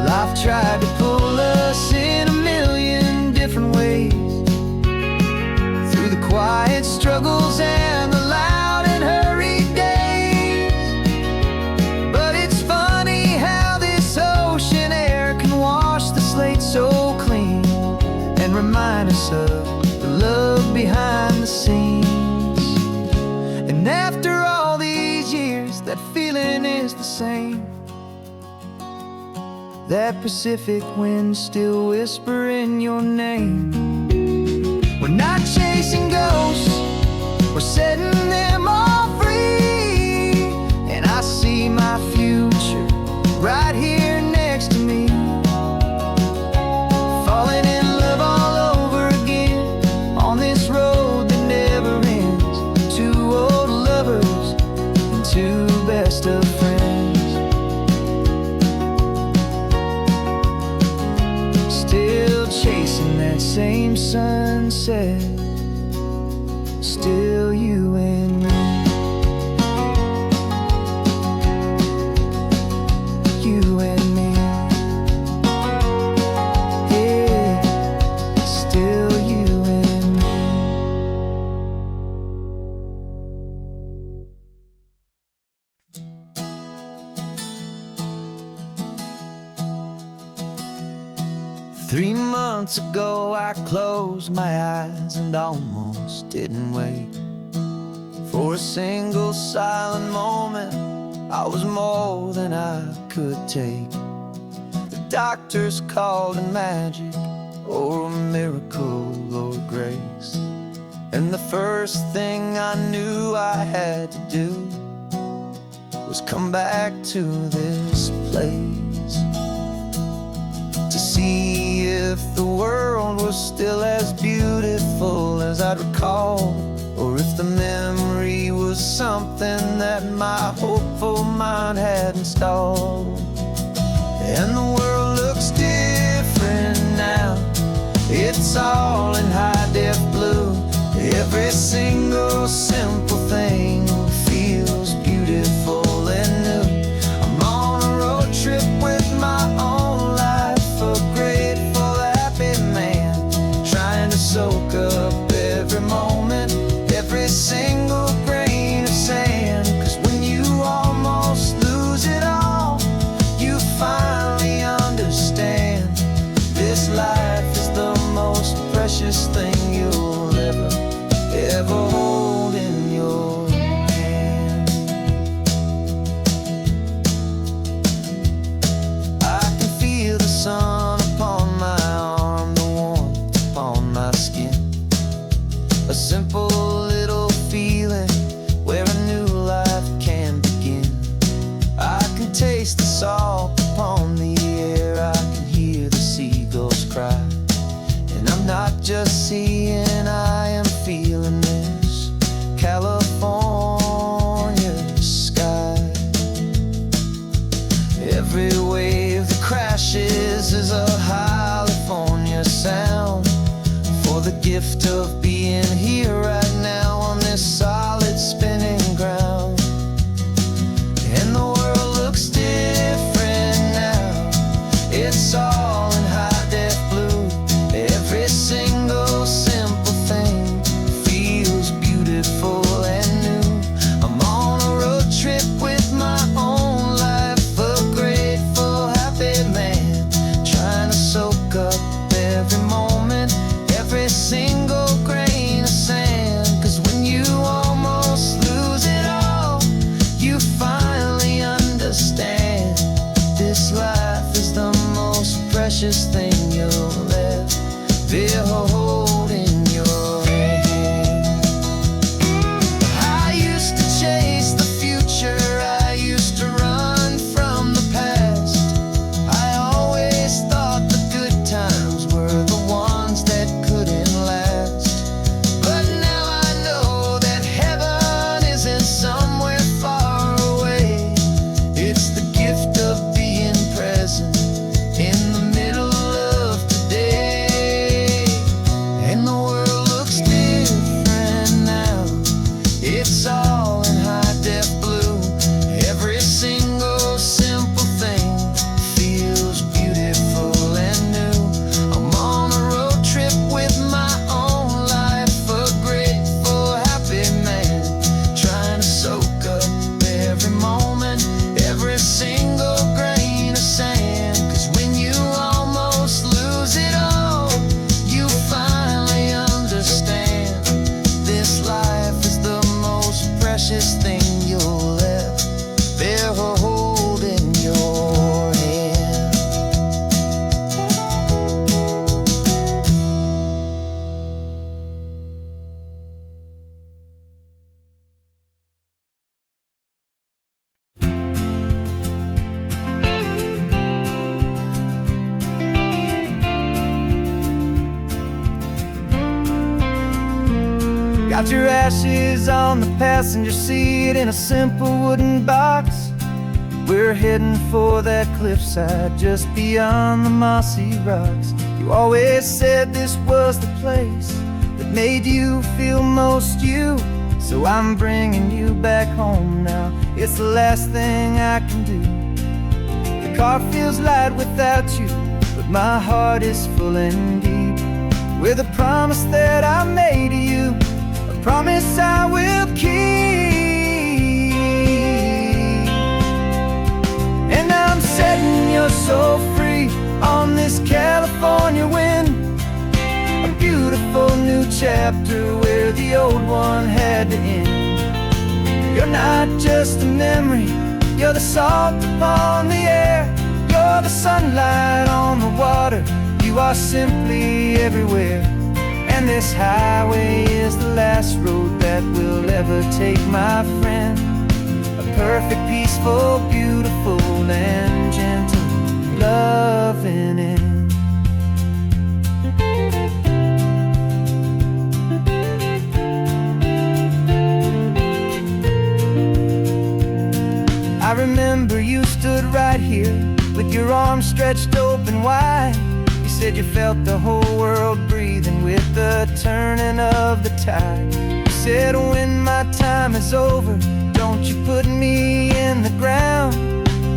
Life tried to pull us in a million different ways, through the quiet struggles and the loud and hurried days. But it's funny how this ocean air can wash the slate so clean, and remind us of the love behind the scenes. And after all these years, that feeling is the same. That Pacific wind still whispering your name. We're not chasing ghosts, we're setting them all free. And I see my future right here next to me. Falling in love all over again on this road that never ends. Two old lovers and two best of friends. Still chasing that same sunset, still you and me. You and me. Yeah, still you and me. 3 months ago I closed my eyes and almost didn't wait for a single silent moment. I was more than I could take. The doctors called it magic, or a miracle, or grace. And the first thing I knew I had to do was come back to this place, to see if the world was still as beautiful as I'd recall, or if the memory was something that my hopeful mind had installed. And the world looks different now, it's all in high-def blue. Every single simple thing feels beautiful and new. I'm on a road trip with my own life, a grateful, happy man, trying to soak up every moment, every single grain of sand. 'Cause when you almost lose it all, you finally understand this life is the most precious thing you'll ever hold in your hand. I can feel the sun upon my arm, the warmth upon my skin, a simple little feeling where a new life can begin. I can taste the salt upon the air, I can hear the seagulls cry. And I'm not just seeing, I am feeling this California sky. Every wave that crashes is a California sound, for the gift of being here right now on this solid spinning ground. And the world looks different now, it's all in high-def blue. Every single simple thing feels beautiful and new. I'm on a road trip with my own life, a grateful, happy man, trying to soak up every moment, every single grain of sand. 'Cause when you almost lose it all, you finally understand this life is the most precious thing you'll ever hold in your hand. I used to chase the future, I used to run from the past. I always thought the good times Got your ashes on the passenger seat in a simple wooden box. We're heading for that cliffside just beyond the mossy rocks. You always said this was the place that made you feel most you. So I'm bringing you back home now. It's the last thing I can do. The car feels light without you, but my heart is full and deep with a promise that I made to you, a promise I will keep. And I'm setting your soul free on this California wind, a beautiful new chapter where the old one had to end. You're not just a memory, you're the salt upon the air, you're the sunlight on the water, you are simply everywhere. And this highway is the last road that we'll ever take, my friend. A perfect, peaceful, beautiful, and gentle, loving end. I remember you stood right here with your arms stretched open wide. You said you felt the whole world breathing with the turning of the tide. You said when my time is over, don't you put me in the ground,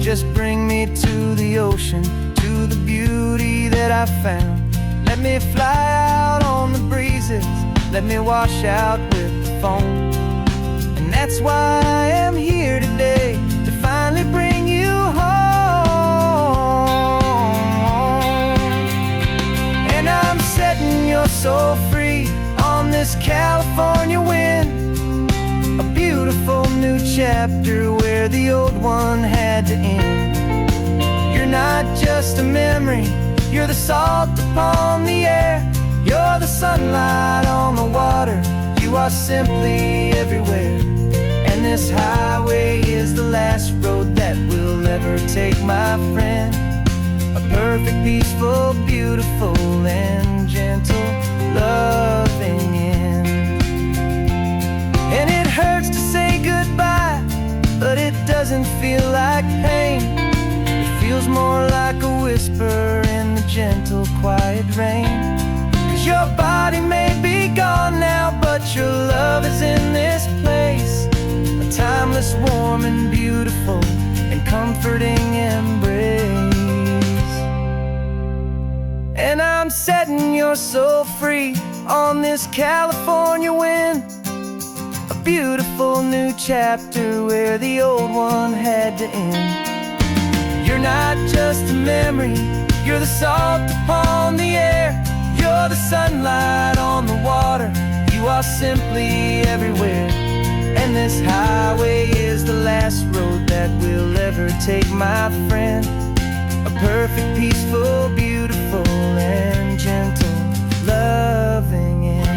just bring me to the ocean, to the beauty that I found. Let me fly out on the breezes, let me wash out with the foam. And that's why I am here today, to finally bring you home. And I'm setting your soul free on this California wind, a beautiful new chapter where the old one had to end. You're not just a memory, you're the salt upon the air, you're the sunlight on the water, you are simply everywhere. And this highway is the last road that we'll ever take, my friend. A perfect, peaceful, beautiful, and gentle, loving end. And it hurts to say goodbye, but it doesn't feel like pain. It feels more like a whisper in the gentle, quiet rain. 'Cause your body may be gone now, but your love is in this place, a timeless, warm, and beautiful, and comforting embrace. And I'm setting your soul free on this California wind, a beautiful new chapter where the old one had to end. You're not just a memory, you're the salt upon the air, you're the sunlight on the water, you are simply everywhere. And this highway is the last road that we'll ever take, my friend. A perfect, peaceful, beautiful, and gentle, loving end.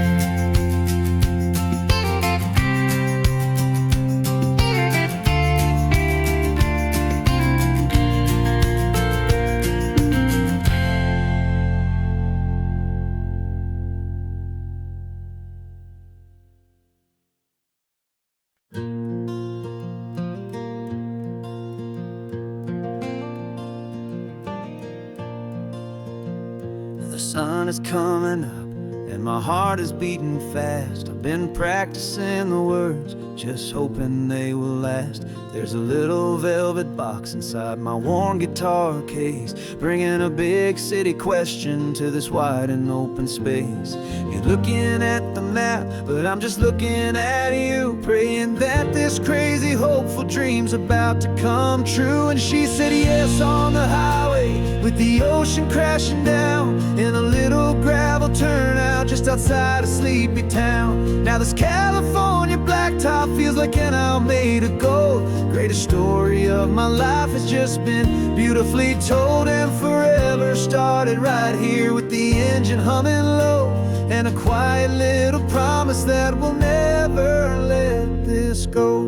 The sun is coming up and my heart is beating fast. I've been practicing the words, just hoping they will last. There's a little velvet box inside my worn guitar case, bringing a big city question to this wide and open space. You're looking at the map, but I'm just looking at you, praying that this crazy hopeful dream's about to come true. And she said yes on the highway with the ocean crashing down in a little gravel turnout just outside a sleepy town. Now this California blacktop feels like an owl made of gold. Greatest story of my life has just been beautifully told, and forever started right here with the engine humming low, and a quiet little promise that we'll never let this go.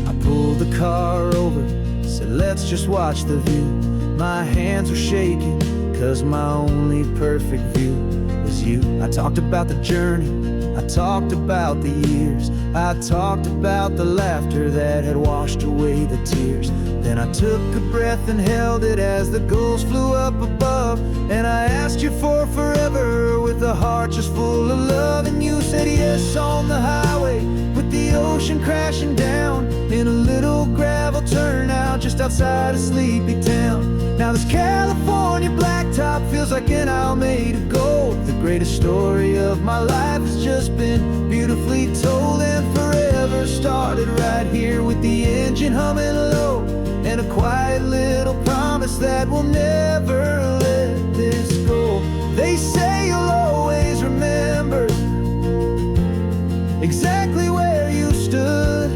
I pulled the car over, said let's just watch the view. My hands were shaking, 'cause my only perfect view was you. I talked about the journey, I talked about the years, I talked about the laughter that had washed away the tears. Then I took a breath and held it as the gulls flew up above, and I asked you for forever with a heart just full of love. And you said yes on the highway with the ocean crashing down in a little gravel turnout just outside of Sleepy Town. Now this California blacktop feels like an isle made of gold. The greatest story of my life has just been beautifully told, and forever started right here with the engine humming low, and a quiet little promise that we'll never let this go. They say you'll always remember exactly where you stood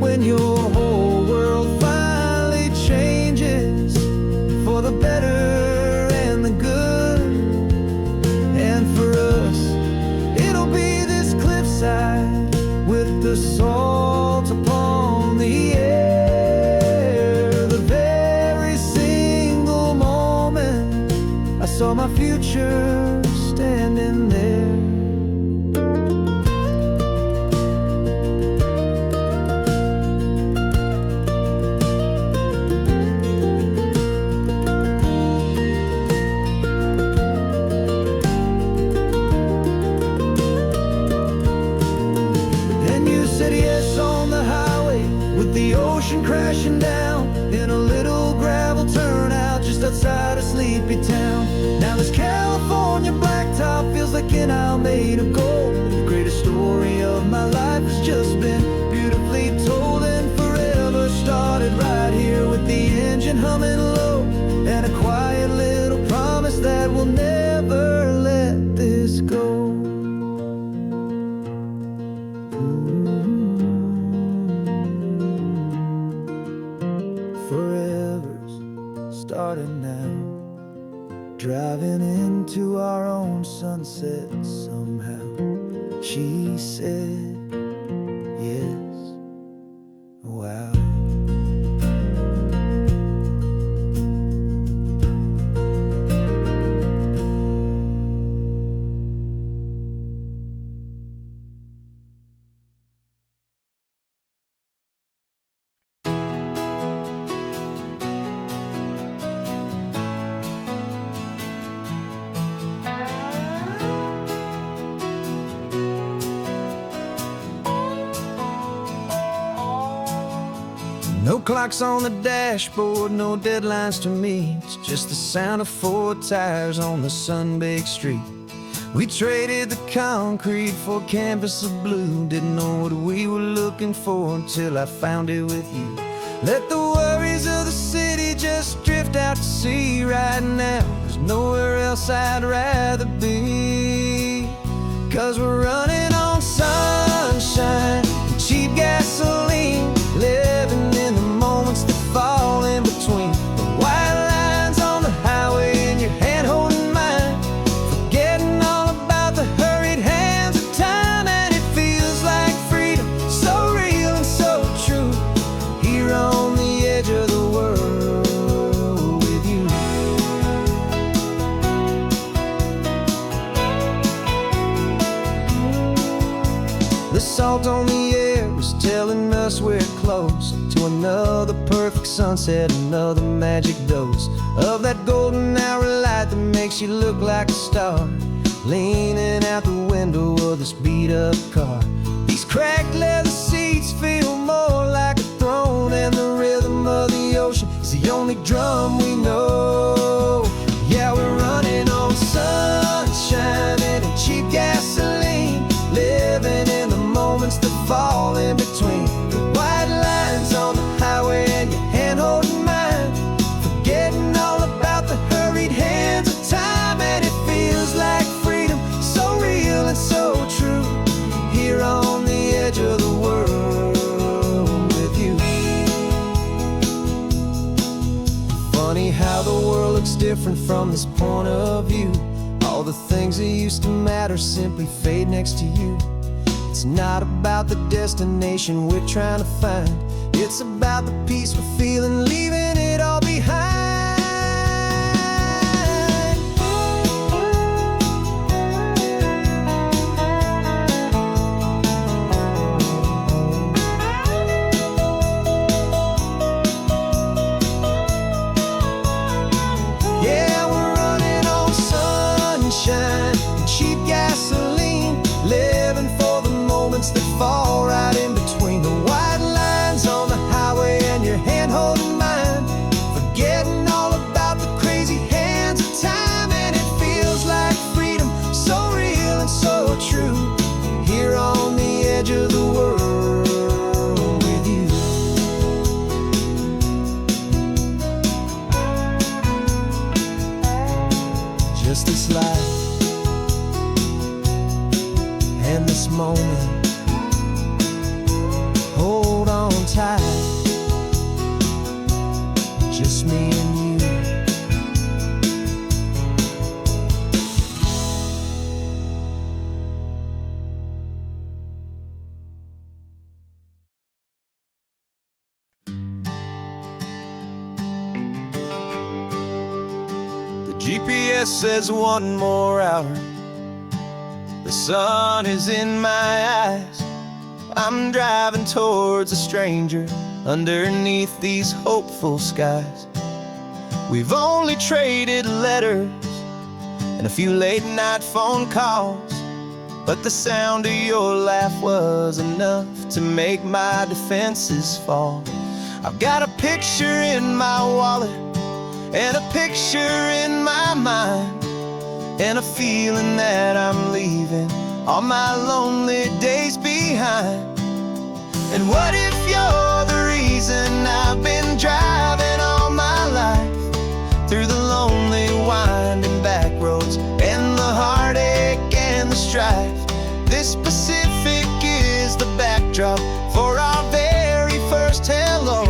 when your whole world finally changes for the better and the good. And for us, it'll be this cliffside with the salt upon the air. The very single moment I saw my future standing there. The ocean crashing down in a little gravel turnout just outside of Sleepy Town. Now this California blacktop feels like an isle made of gold. The greatest story of my life has just been beautifully told, and forever started right here with the engine humming low, and a quiet little promise that we'll never let this go. Forever's started now, driving into our own sunset somehow. She said yes, wow. No clocks on the dashboard, no deadlines to meet. It's just the sound of 4 tires on the sun-baked street. We traded the concrete for a canvas of blue. Didn't know what we were looking for until I found it with you. Let the worries of the city just drift out to sea right now. There's nowhere else I'd rather be, 'cause we're running on sunshine and cheap gasoline, living in the moments that fall in between the white lines on the highway and your hand holding mine, forgetting all about the hurried hands of time. And it feels like freedom, so real and so true, here on the edge of the world with you. The salt on the air is telling us we're close to another perfect sunset, another magic dose of that golden hour light that makes you look like a star, leaning out the window of this beat-up car. These cracked leather seats feel more like a throne, and the rhythm of the ocean is the only drum we know. Yeah, we're running on sunshine and cheap gasoline, living in the moments that fall in between the white lines on the highway and your hand holding mine, forgetting all about the hurried hands of time. And it feels like freedom, so real and so true, here on the edge of the world with you. Funny how the world looks different from this point of view. All the things that used to matter simply fade next to you. It's not about the destination we're trying to find, it's about the peace we're feeling, leaving it all behind. just this life and this moment. Hold on tight, just me and you. GPS says one more hour. The sun is in my eyes. I'm driving towards a stranger underneath these hopeful skies. We've only traded letters and a few late night phone calls, but the sound of your laugh was enough to make my defenses fall. I've got a picture in my wallet and a picture in my mind, and a feeling that I'm leaving all my lonely days behind. And what if you're the reason I've been driving all my life, through the lonely winding back roads and the heartache and the strife? This Pacific is the backdrop for our very first hello.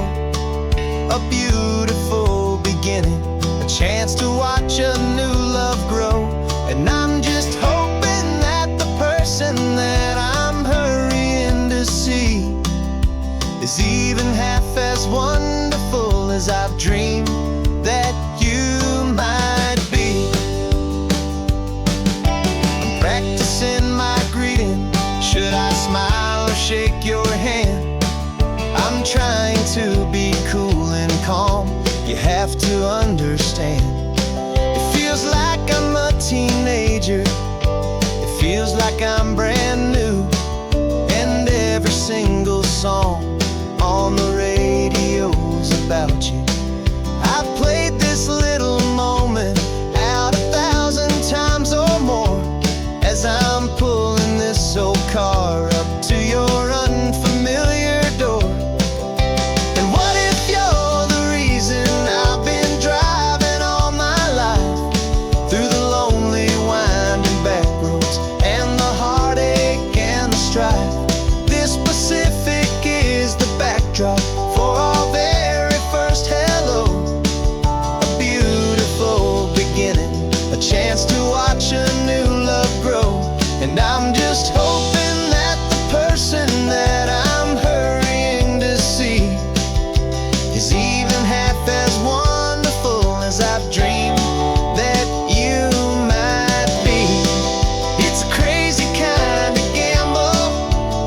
A beautiful beginning, a chance to watch a new love grow. And I'm just hoping that the person that I'm hurrying to see is even half as wonderful as I've dreamed that you might be. I'm practicing my greeting. Should I smile or shake your hand? I'm trying to be cool and calm. You have to understand. It feels like I'm a teenager. It feels like I'm brand new. And every single song on the radio's about you. I've played this little moment out 1,000 times or more, as I'm pulling this old car up to your unfamiliar door. And what if you're the reason I've been driving all my life, through the lonely winding back roads and the heartache and the strife? This Pacific is the backdrop for our very first hello. A beautiful beginning, a chance to watch a new love grow. And I'm just hoping that the person that I'm hurrying to see is even half as wonderful as I've dreamed that you might be. It's a crazy kind of gamble.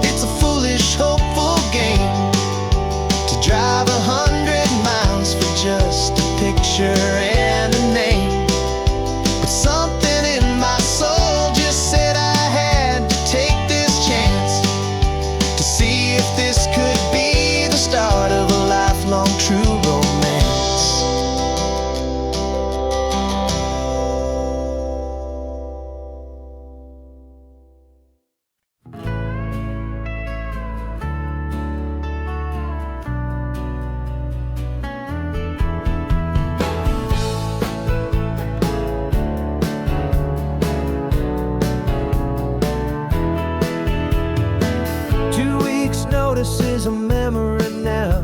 It's a foolish, hopeful game to drive 100 miles for just a picture and a name. But something in my soul just said I had to take this chance to see if this could be the start of a lifelong true romance. Notice is a memory now.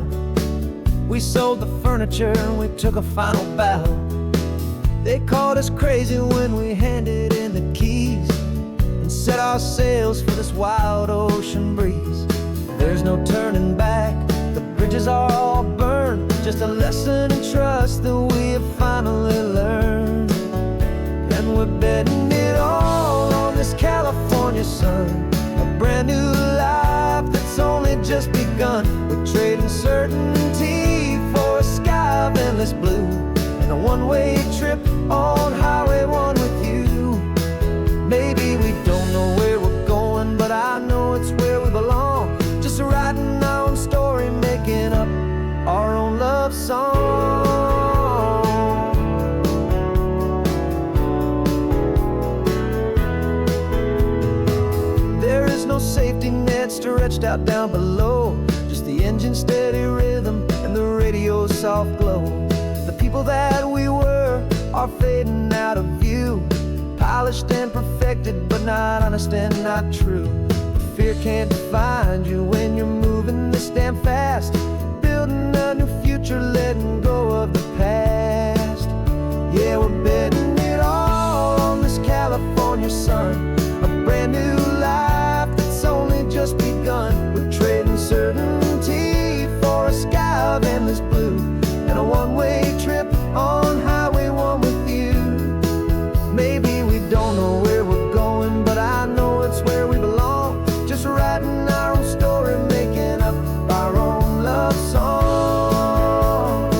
We sold the furniture and we took a final bow. They called us crazy when we handed in the keys and set our sails for this wild ocean breeze. There's no turning back, the bridges are all burned. Just a lesson in trust that we have finally learned. And we're betting it all on this California sun, a brand new life that's only just begun. We're trading certainty for a sky of endless blue, and a one-way trip on Highway 1 with you. Maybe we don't know where we're going, but I know it's where we belong. Just writing our own story, making up our own love song. There is no safety net stretched out down below, just the engine's steady rhythm and the radio's soft glow. The people that we were are fading out of view, polished and perfected, but not honest and not true. Fear can't define you when you're moving this damn fast, building a new future, letting go of the past. Yeah, we're betting it all on this California sun, a brand new life that's only just begun. We're trading certainty for a sky of endless blue, and a one-way trip on Highway 1 with you. Maybe we don't know where we're going, but I know it's where we belong. Just writing our own story, making up our own love song.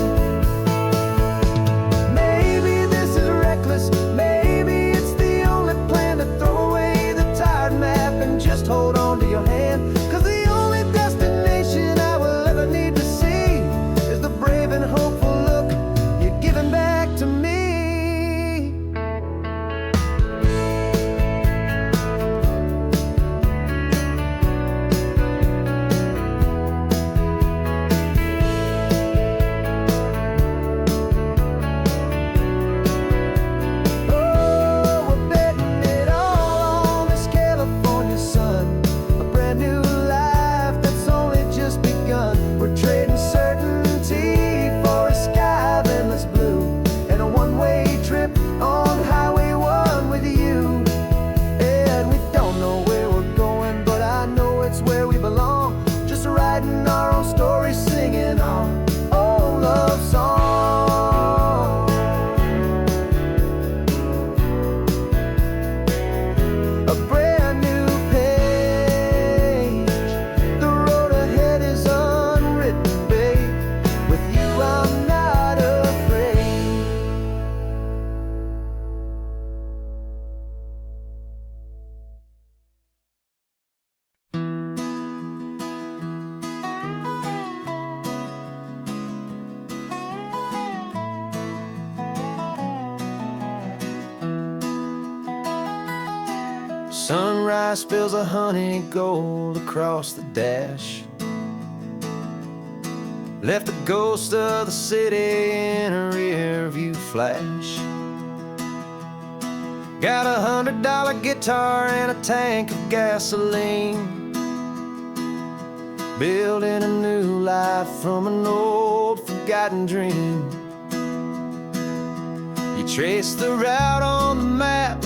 Maybe this is reckless, maybe it's the only plan to throw away the tired map and just hold on to your hand. 'Cause the only destination I will ever need to see is the brave and hopeful look you're giving back to me. Sunrise spills a honey gold across the dash, left the ghost of the city in a rear view flash. Got a $100 guitar and a tank of gasoline, building a new life from an old forgotten dream. You trace the route on the map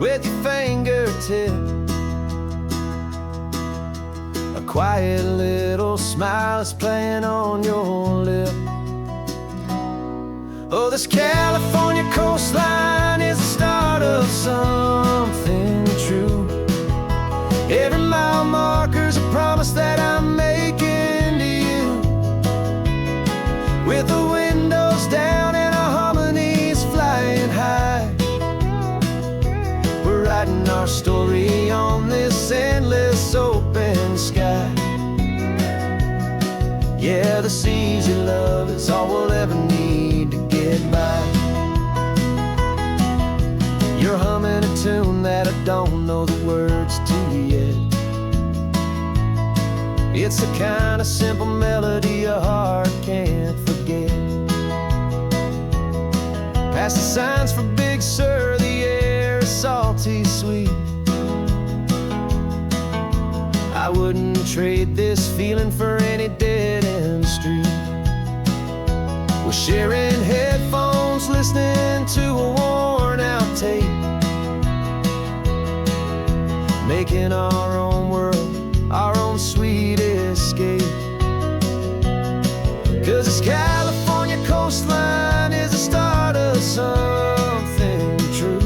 with your fingertip, a quiet little smile is playing on your lip. Oh, this California coastline is the start of something true. Every mile marker's a promise that I'm making to you, with the windows down and our harmonies flying high. Writing our story on this endless open sky. Yeah, this easy love is all we'll ever need to get by. You're humming a tune that I don't know the words to yet. It's the kind of simple melody your heart can't forget. Past the signs for Big Sur, the air is salty sweet. I wouldn't trade this feeling for any dead-end street. We're sharing headphones, listening to a worn-out tape, making our own world, our own sweet escape. 'Cause this California coastline is the start of something true.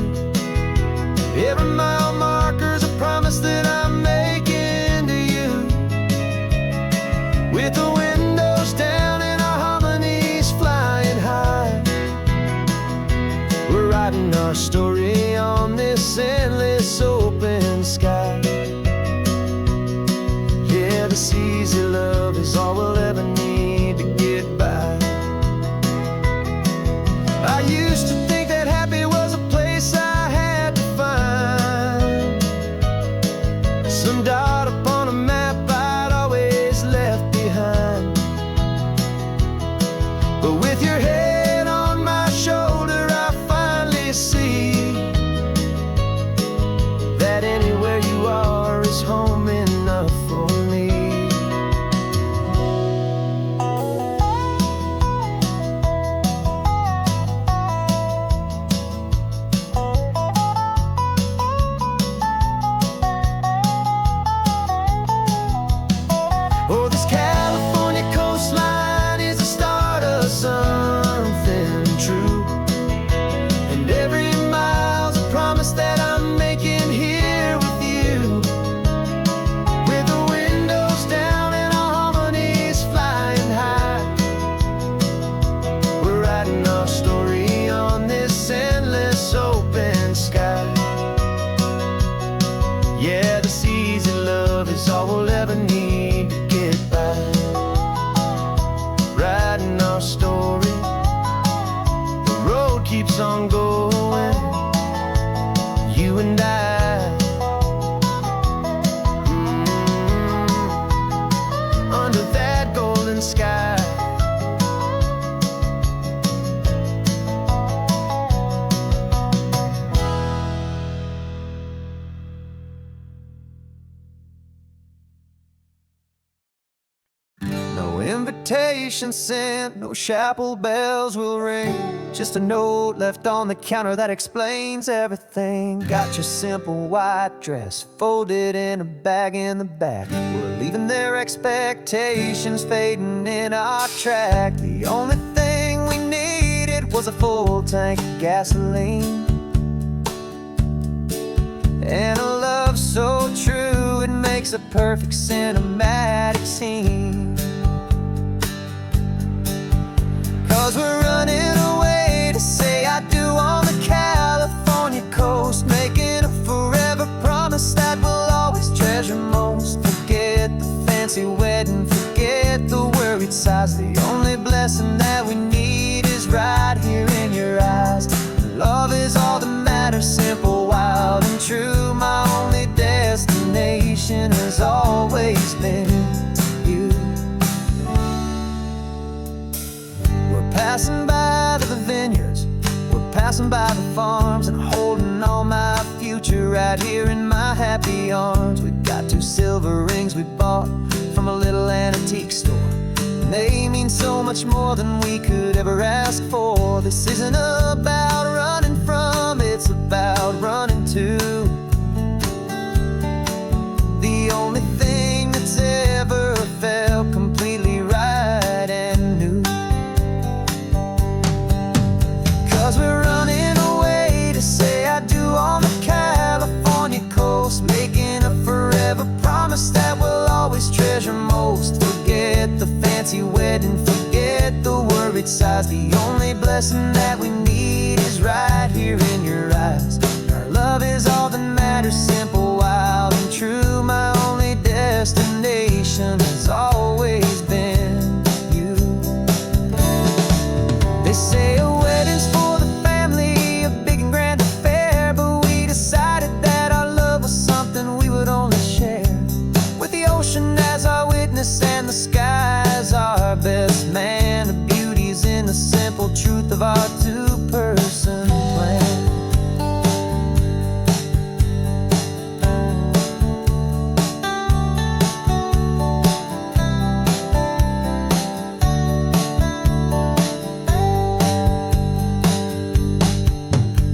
Every mile marker's a promise that I'm making to you, with the windows down and our harmonies flying high. We're writing our story on this endless open sky. Yeah, this easy love is all we'll ever need to get by. I used to think that happy was a place I had to find, some dot upon a map I'd always left behind. But with your head on my shoulder, I finally see on going, you and I, under that golden sky. No invitation sent, no chapel bells will ring, just a note left on the counter that explains everything. Got your simple white dress folded in a bag in the back. We're leaving their expectations fading in our track. The only thing we needed was a full tank of gasoline, and a love so true it makes a perfect cinematic scene. 'Cause we're running away to say I do on the California coast, making a forever promise that we'll always treasure most. Forget the fancy wedding, forget the worried sighs. The only blessing that we need is right here in your eyes. Love is all that matters, simple, wild, and true. My only destination has always been you. We're passing by the vineyards, we're passing by the farms, and holding on my future right here in my happy arms. We've got 2 silver rings we bought from a little antique store, and they mean so much more than we could ever ask for. This isn't about running from, it's about running to the only thing that's ever felt completely right and new. 'Cause we're running away to say I do on the California coast, making a forever promise that we'll always treasure most. Forget the fancy wedding, forget the worried sighs. The only blessing that we need is right here in your eyes. Our love is all that matters, simple, wild, and true. My only destination has always been you. They say a wedding's for the family, a big and grand affair, but we decided that our love was something we would only share with the ocean as our witness and the sky as our best man. The beauty's in the simple truth of our 2-person plan.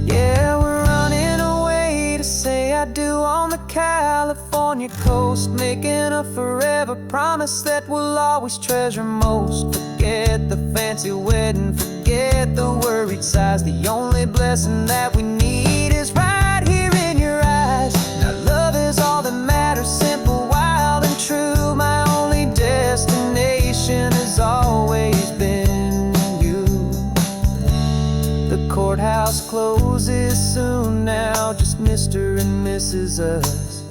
Yeah, we're running away to say I do on the California coast, making a forever promise that we'll always treasure most. Forget the fancy wedding, forget the worried sighs. The only blessing that we need is right here in your eyes. Now love is all that matters, simple, wild, and true. My only destination has always been you. The courthouse closes soon now, just Mr. and Mrs. Us,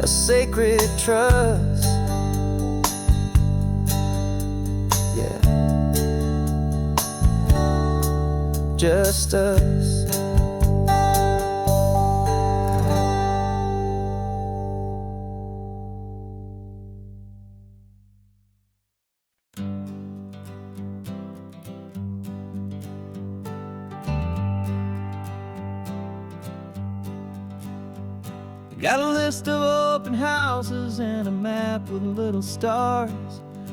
a sacred trust. Yeah, just us. Got a list of open houses and a map with little stars.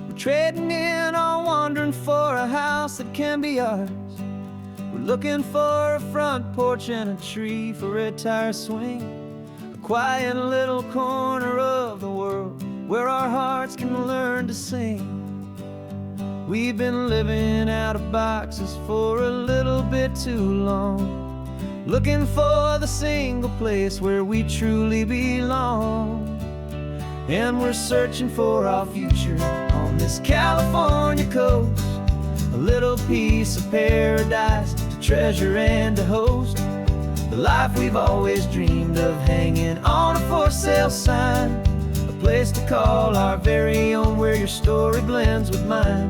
We're trading in or wandering for a house that can be ours. We're looking for a front porch and a tree for a tire swing, a quiet little corner of the world where our hearts can learn to sing. We've been living out of boxes for a little bit too long, looking for the single place where we truly belong. And we're searching for our future on this California coast, a little piece of paradise to treasure and to host, the life we've always dreamed of, hanging on a for sale sign, a place to call our very own, where your story blends with mine.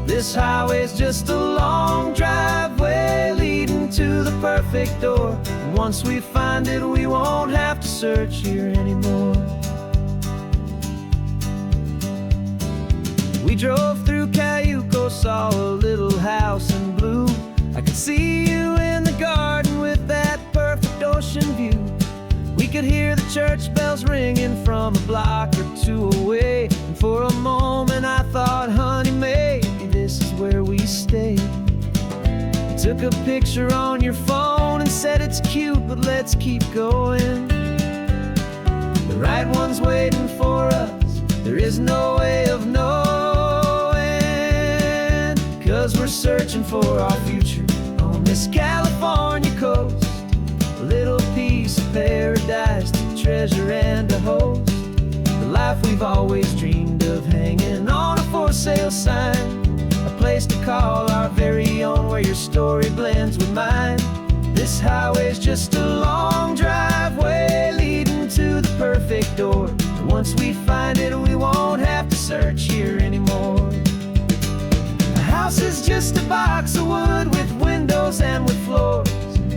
This highway's just a long driveway leading to the perfect door. And once we find it, we won't have to search here anymore. We drove through Cayuco, saw a little house in blue. I could see you in the garden with that perfect ocean view. We could hear the church bells ringing from a block or two away. And for a moment I thought, honey, maybe this is where we stay. You took a picture on your phone and said it's cute, but let's keep going. The right one's waiting for us, there is no way of knowing. 'Cause we're searching for our future on this California coast. A little piece of paradise to treasure and to host. The life we've always dreamed of, hanging on a for sale sign. A place to call our very own, where your story blends with mine. This highway's just a long driveway leading to the perfect door. And once we find it, we won't have to search here anymore. A house is just a box of wood with windows and with floors.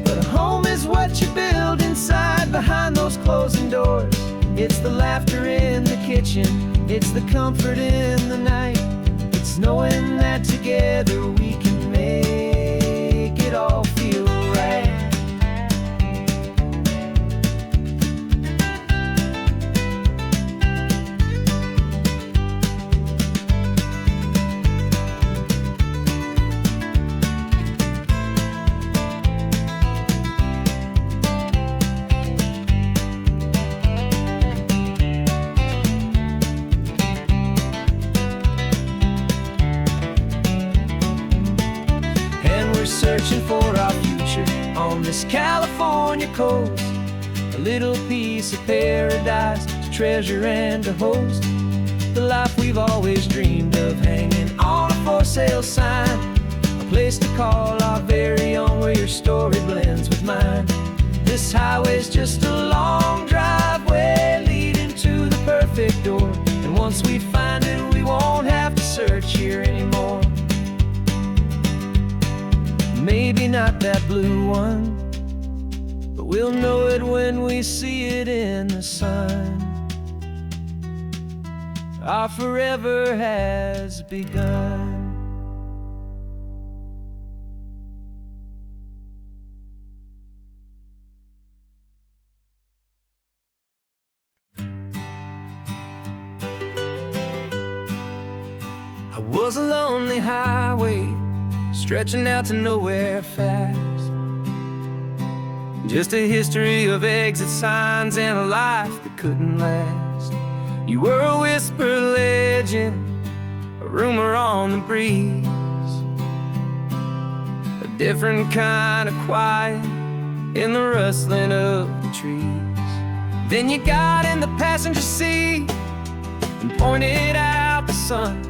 But a home is what you build inside, behind those closing doors. It's the laughter in the kitchen, it's the comfort in the night. It's knowing that together we can make it all feel right. Searching for our future on this California coast. A little piece of paradise to treasure and to host. The life we've always dreamed of, hanging on a for sale sign. A place to call our very own, where your story blends with mine. This highway's just a long driveway leading to the perfect door. And once we find it, we won't have to search here anymore. Maybe not that blue one, but we'll know it when we see it in the sun. Our forever has begun. I was a lonely highway, stretching out to nowhere fast. Just a history of exit signs and a life that couldn't last. You were a whisper legend, a rumor on the breeze, a different kind of quiet in the rustling of the trees. Then you got in the passenger seat and pointed out the sun,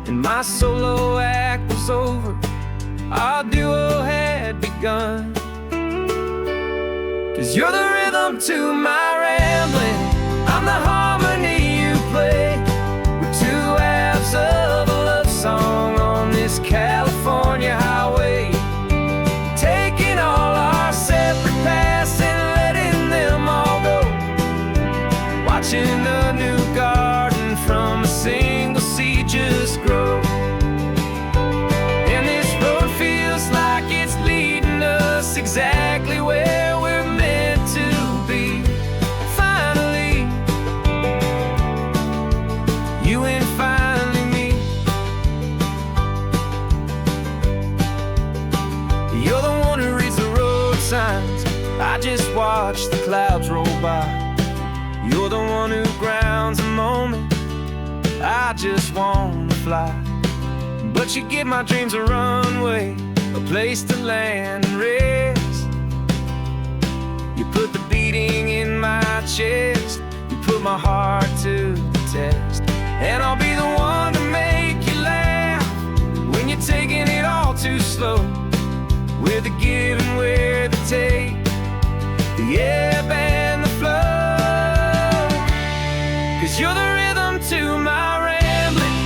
and my solo act was over, our duo had begun. 'Cause you're the rhythm to my rambling, I'm the harmony you play. We're two halves of a love song on this California highway, taking all our separate paths and letting them all go. Watching a new garden from a single seed just grow. Exactly where we're meant to be. Finally, you and finally me. You're the one who reads the road signs, I just watch the clouds roll by. You're the one who grounds a moment, I just wanna fly. But you give my dreams a runway, a place to land and rest. You put the beating in my chest, you put my heart to the test. And I'll be the one to make you laugh when you're taking it all too slow. We're the give and we're the take, the ebb and the flow. 'Cause you're the rhythm to my rambling,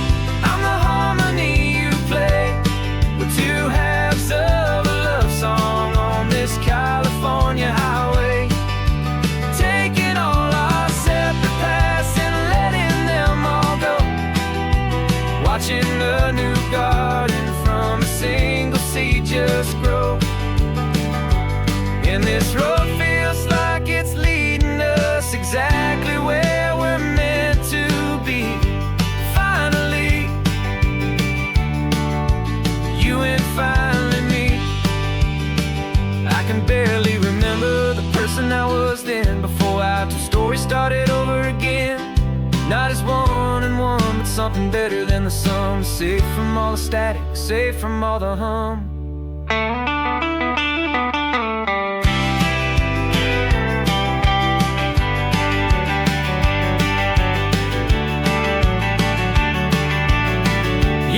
I'm the harmony you play. this road feels like it's leading us exactly where we're meant to be. Finally, you and finally me. I can barely remember the person I was then, before our two stories started over again. Not as one and one, but something better than the sum. Safe from all the static, safe from all the hum.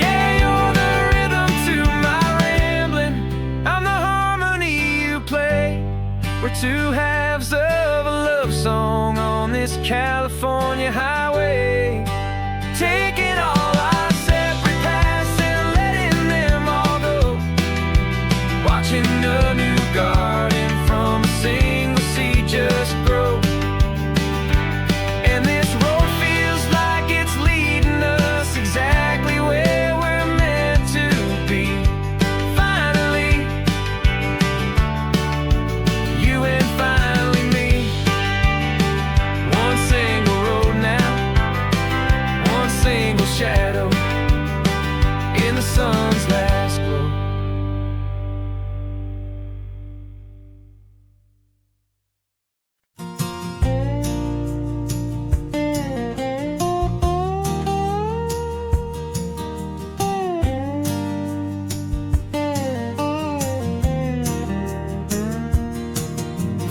Yeah, you're the rhythm to my rambling. I'm the harmony you play. We're two halves of a love song on this California highway, taking all our separate paths and letting them all go, watching a new garden from a single seed just grow. And this road feels like it's leading us exactly where we're meant to be. Finally, you and finally me. One single road now, one single shadow in the sun's last glow.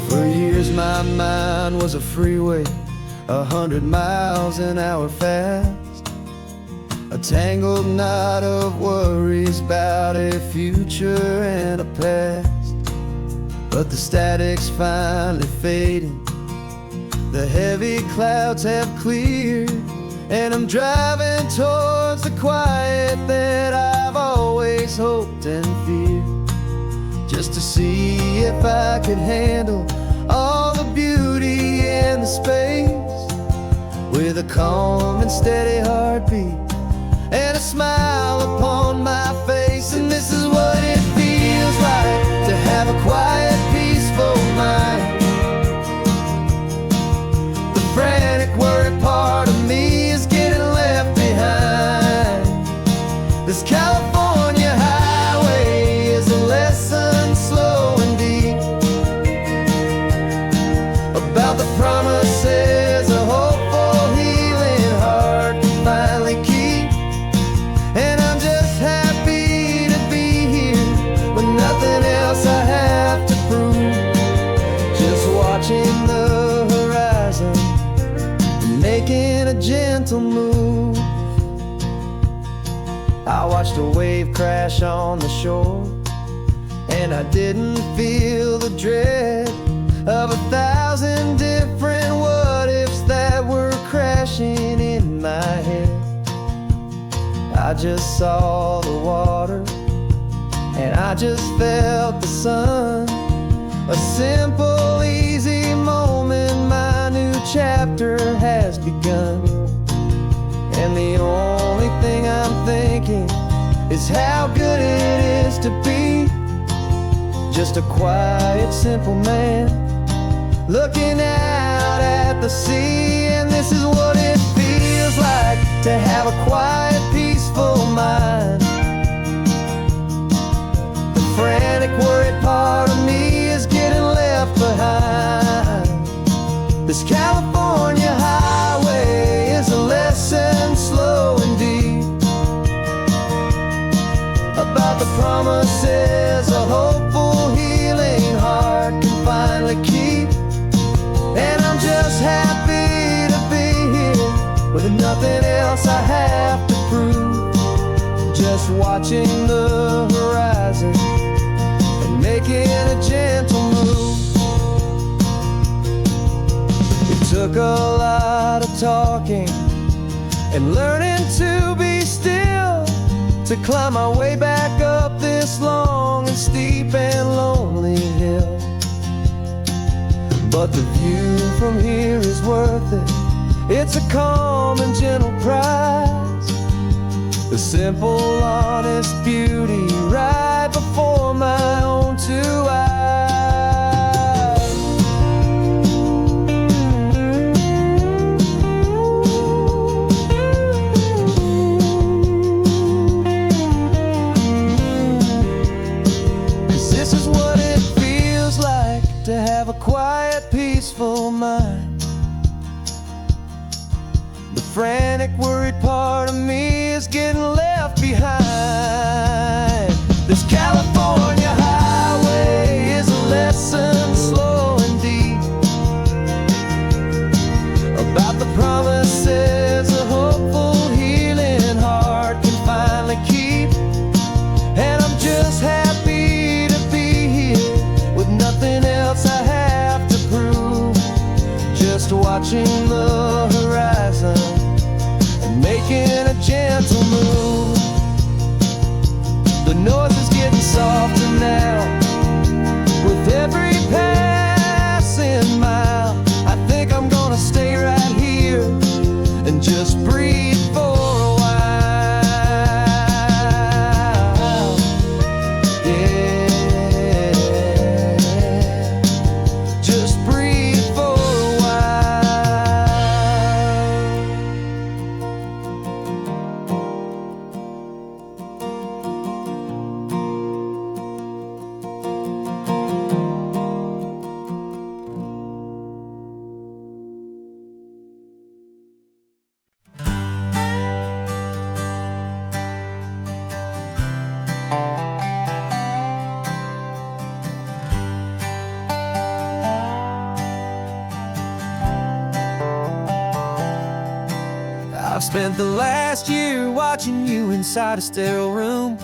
For years my mind was a freeway, 100 miles an hour fast, a tangled knot of worries about a future and a past. But the static's finally fading, the heavy clouds have cleared, and I'm driving towards the quiet that I've always hoped and feared, just to see if I could handle all the beauty and the space, with a calm and steady heartbeat and a smile upon my face. And this is what it feels like to have a quiet, peaceful mind. The frantic, worried part of me is getting left behind. This California highway is a lesson slow and deep about the promises a hopeful, healing heart can finally keep. And I'm just happy to be here with nothing else I have to prove, just watching the horizon and making a gentle move. I watched a wave crash on the shore, and I didn't feel the dread of 1,000 different what-ifs that were crashing in my head. I just saw the water, and I just felt the sun. A simple, easy moment, my new chapter has begun. And the only thing I'm thinking is how good it is to be just a quiet, simple man looking out at the sea. And this is what it feels like to have a quiet, peaceful mind. The frantic, worried part of me is getting left behind. This California highway is a lesson slow and deep about the promises a hopeful, healing heart can finally keep. And I'm just happy to be here with nothing else I have to prove, just watching the horizon and making a gentle move. It took a lot of talking and learning to be still to climb my way back up this long and steep and lonely hill. But the view from here is worth it. It's a calm and gentle prize, the simple, honest beauty right before my own two eyes. This California highway is a lesson slow and deep about the promises a hopeful, healing heart can finally keep. And I'm just happy to be here with nothing else I have to prove. Just watching the horizon and making a gentle move. The noise is getting softer now with every passing mile. I think I'm gonna stay right here and just breathe for a while. Yeah, just breathe for a while. I've spent the last year watching you inside a sterile room,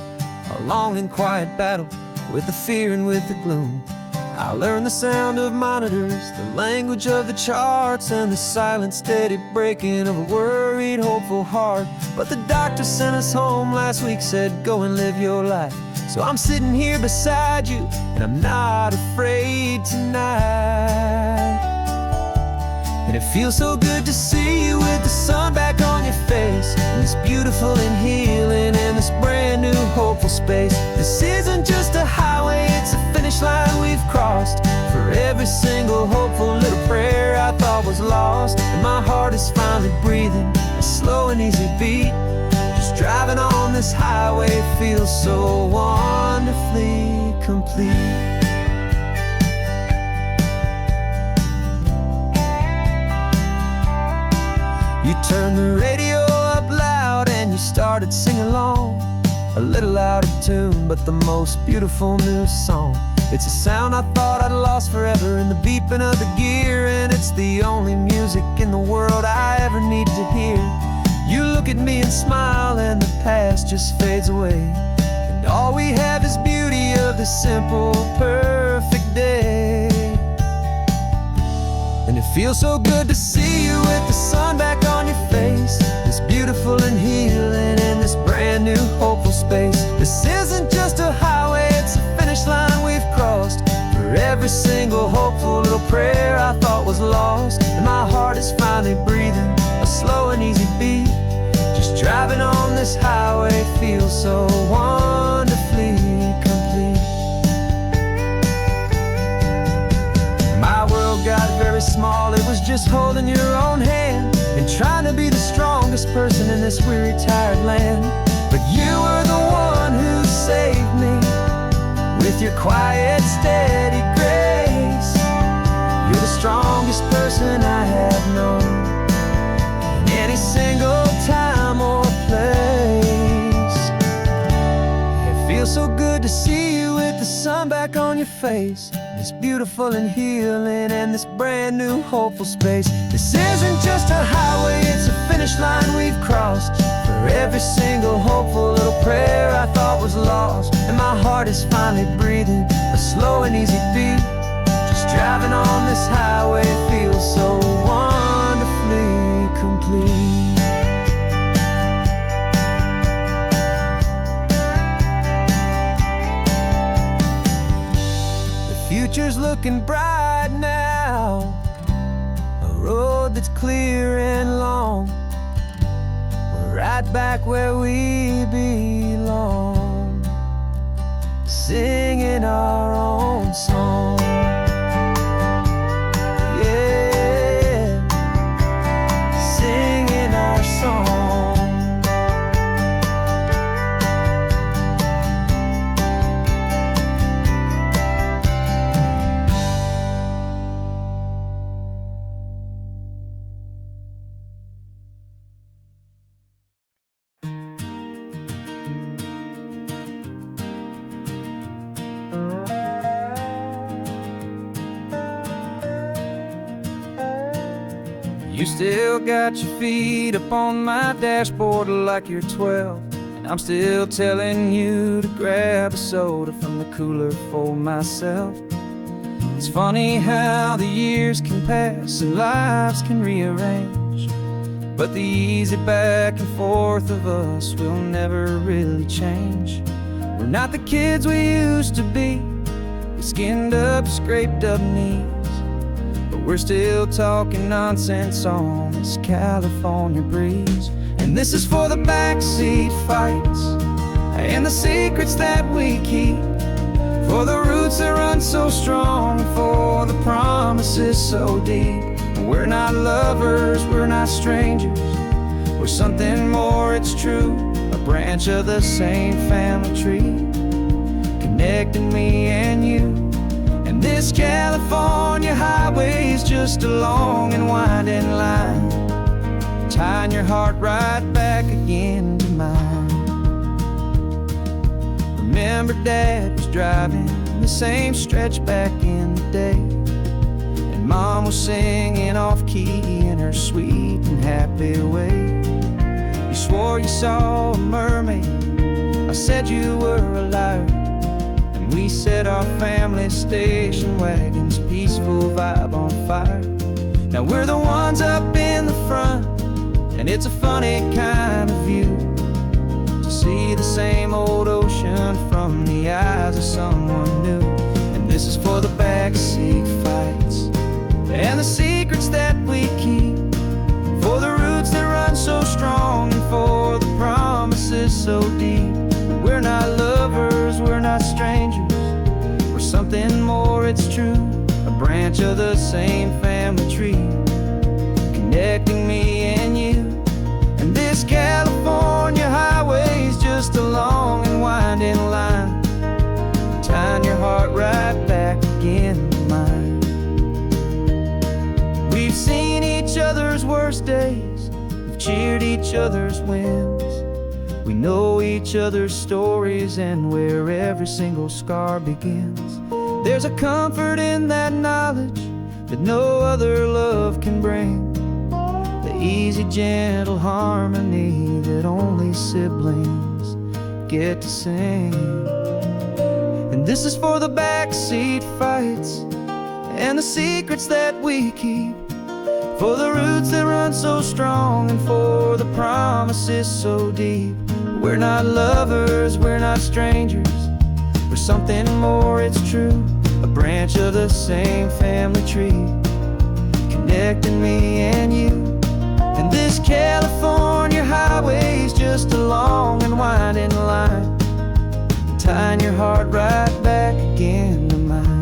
a long and quiet battle with the fear and with the gloom. I learned the sound of monitors, the language of the charts, and the silent, steady breaking of a worried, hopeful heart. But the doctor sent us home last week, said, go and live your life. So I'm sitting here beside you, and I'm not afraid tonight. And it feels so good to see you with the sun back on your face, and this beautiful and healing in this brand new hopeful space. This isn't just a highway, it's a finish line we've crossed. For every single hopeful little prayer I thought was lost, and my heart is finally breathing a slow and easy beat. Just driving on this highway feels so wonderfully complete. You turned the radio up loud and you started singing along, a little out of tune, but the most beautiful new song. It's a sound I thought I'd lost forever in the beeping of the gear, and it's the only music in the world I ever need to hear. You look at me and smile, and the past just fades away, and all we have is beauty of this simple, perfect day. And it feels so good to see you with the sun back on your face, this beautiful and healing in this brand new hopeful space. This isn't just a highway, it's a finish line we've crossed. For every single hopeful little prayer I thought was lost, and my heart is finally breathing a slow and easy beat. Just driving on this highway feels so wonderfully complete. My world got very small, it was just holding your own hand and trying to be the strongest person in this weary, tired land. But you were the one who saved me with your quiet, steady grace. You're the strongest person I have known in any single time or place. It feels so good to see you with the sun back on your face, this beautiful and healing and this brand new hopeful space. This isn't just a highway, it's a finish line we've crossed. For every single hopeful little prayer I thought was lost, and my heart is finally breathing a slow and easy beat. Just driving on this highway feels so wonderfully complete. Future's looking bright now, a road that's clear and long. We're right back where we belong, singing our own song. Yeah, singing our song. You still got your feet up on my dashboard like you're 12, and I'm still telling you to grab a soda from the cooler for myself. It's funny how the years can pass and lives can rearrange, but the easy back and forth of us will never really change. We're not the kids we used to be, with skinned up, scraped up knees, but we're still talking nonsense on this California breeze. And this is for the backseat fights and the secrets that we keep, for the roots that run so strong, for the promises so deep. We're not lovers, we're not strangers, we're something more, it's true. A branch of the same family tree, connecting me and you. And this California highway is just a long and winding line, tying your heart right back again to mine. Remember Dad was driving the same stretch back in the day, and Mom was singing off-key in her sweet and happy way. You swore you saw a mermaid, I said you were a liar, and we set our family station wagon's peaceful vibe on fire. Now we're the ones up in the front, and it's a funny kind of view to see the same old ocean from the eyes of someone new. And this is for the backseat fights and the secrets that we keep, for the roots that run so strong and for the promises so deep. We're not lovers, we're not strangers, we're something more, it's true. A branch of the same family tree, connecting me and you. And this California highway is just a long and winding line, tying your heart right back again to mine. We've seen each other's worst days, we've cheered each other's wins, we know each other's stories and where every single scar begins. There's a comfort in that knowledge that no other love can bring, the easy, gentle harmony that only siblings get to sing. And this is for the backseat fights and the secrets that we keep, for the roots that run so strong and for the promises so deep. We're not lovers, we're not strangers, we're something more, it's true. A branch of the same family tree, connecting me and you. And this California highway is just a long and winding line, tying your heart right back again to mine.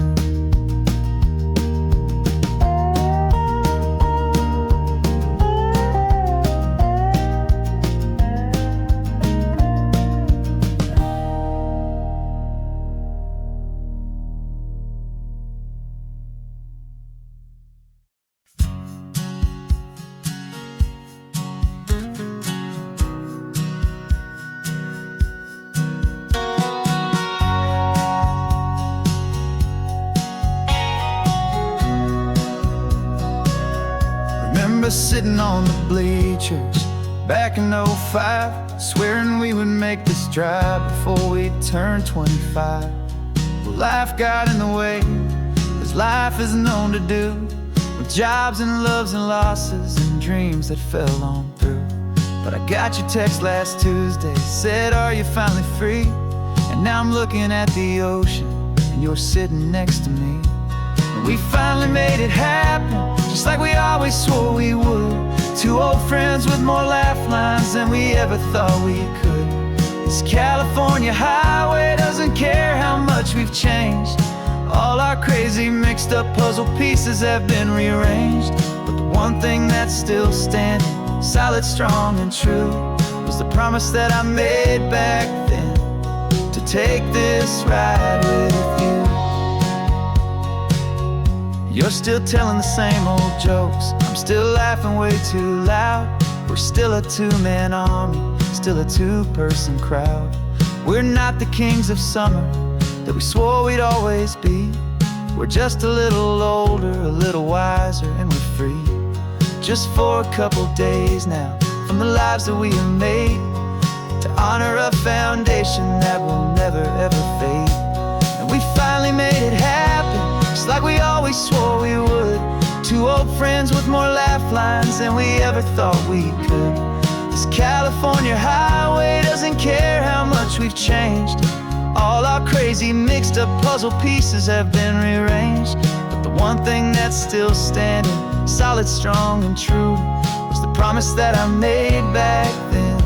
Sitting on the bleachers back in '05, swearing we would make this drive before we turned 25. Well, life got in the way, as life is known to do, with jobs and loves and losses and dreams that fell on through. But I got your text last Tuesday, said, are you finally free? And now I'm looking at the ocean, and you're sitting next to me. And we finally made it happen, just like we always swore we would. Two old friends with more laugh lines than we ever thought we could. This California highway doesn't care how much we've changed. All our crazy mixed up puzzle pieces have been rearranged, but the one thing that's still standing, solid, strong and true, was the promise that I made back then, to take this ride with you. You're still telling the same old jokes, I'm still laughing way too loud. We're still a two-man army, still a two-person crowd. We're not the kings of summer that we swore we'd always be. We're just a little older, a little wiser, and we're free. just for a couple days now, from the lives that we have made, to honor a foundation that will never ever fade. And we finally made it happen, just like we always swore we would. Two old friends with more laugh lines than we ever thought we could. This California highway doesn't care how much we've changed. All our crazy mixed up puzzle pieces have been rearranged, but the one thing that's still standing, solid, strong, and true, was the promise that I made back then,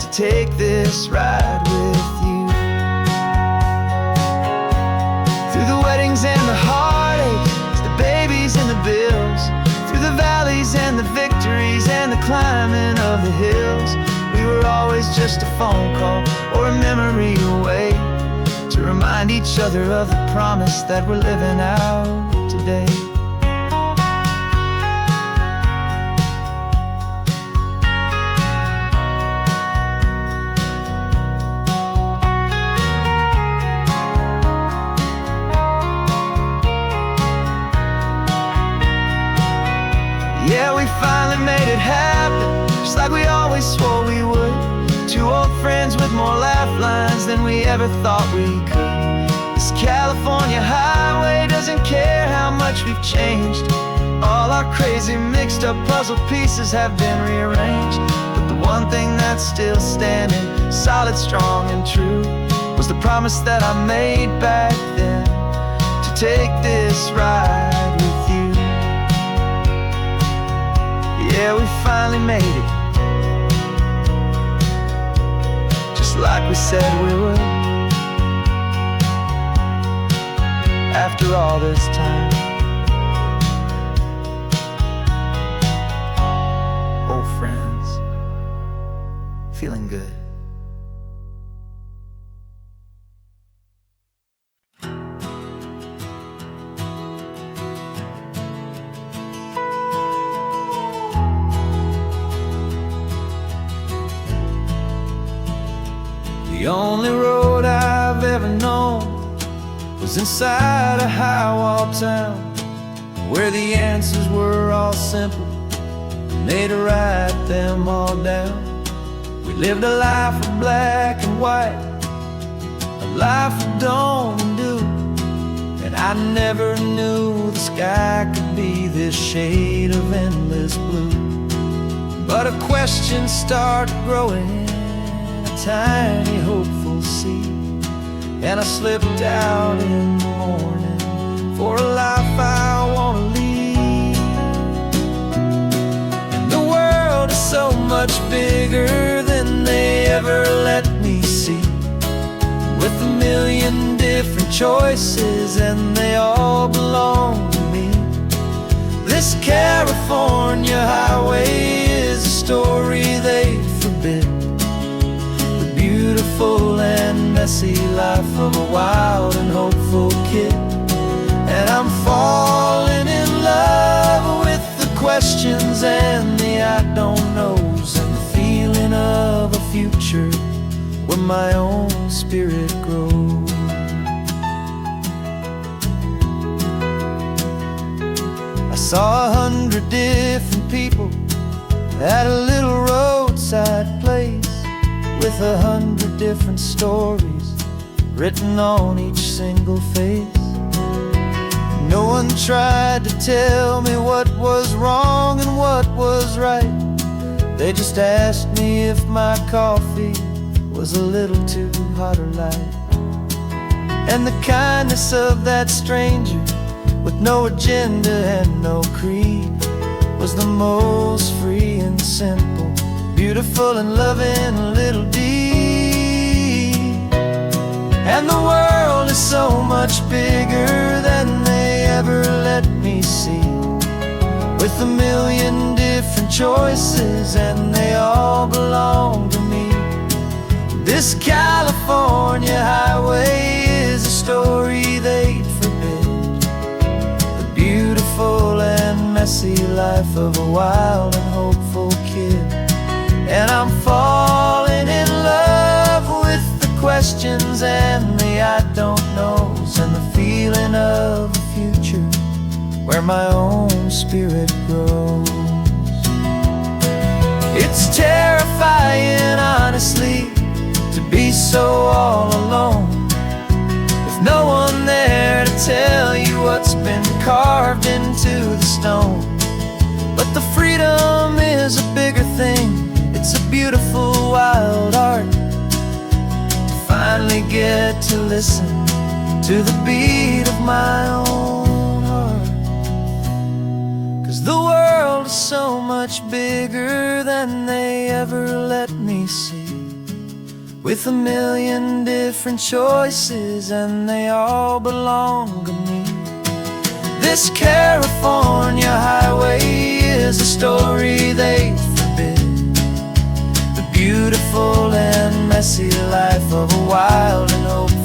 to take this ride with you. Through the weddings and the heartaches, the babies and the bills, through the valleys and the victories and the climbing of the hills, we were always just a phone call or a memory away, to remind each other of the promise that we're living out today. Yeah, we finally made it happen, just like we always swore we would. Two old friends with more laugh lines than we ever thought we could. This California highway doesn't care how much we've changed. All our crazy mixed up puzzle pieces have been rearranged, but the one thing that's still standing, solid, strong, and true, was the promise that I made back then, to take this ride with you. Yeah, we finally made it, just like we said we would. After all this time, old friends, feeling good. The only road I've ever known was inside a high-wall town, where the answers were all simple, and they'd write them all down. We lived a life of black and white, a life of dawn and dew, and I never knew the sky could be this shade of endless blue. But a question started growing, a tiny hopeful seed, and I slipped out in the morning for a life I want to lead. And the world is so much bigger than they ever let me see, with a million different choices and they all belong to me. This California highway is a story they forbid, the beautiful and messy life of a wild and hopeful kid. And I'm falling in love with the questions and the I don't knows, and the feeling of a future where my own spirit grows. I saw 100 different people at a little roadside place, with 100 different stories written on each single face. No one tried to tell me what was wrong and what was right. They just asked me if my coffee was a little too hot or light. And the kindness of that stranger, with no agenda and no creed, was the most free and simple, beautiful and loving little deed. And the world is so much bigger than they ever let me see, with a million different choices and they all belong to me. This California highway is a story they'd forbid, the beautiful and messy life of a wild and hopeful kid. And I'm falling in love with the questions and the I don't knows, and the feeling of a future where my own spirit grows. It's terrifying, honestly, to be so all alone, with no one there to tell you what's been carved into the stone. But the freedom is a bigger thing. It's a beautiful wild art to finally get to listen to the beat of my own heart. 'Cause the world is so much bigger than they ever let me see, with a million different choices, and they all belong to me. This California highway is a story they forbid, the beautiful and messy life of a wild and hopeful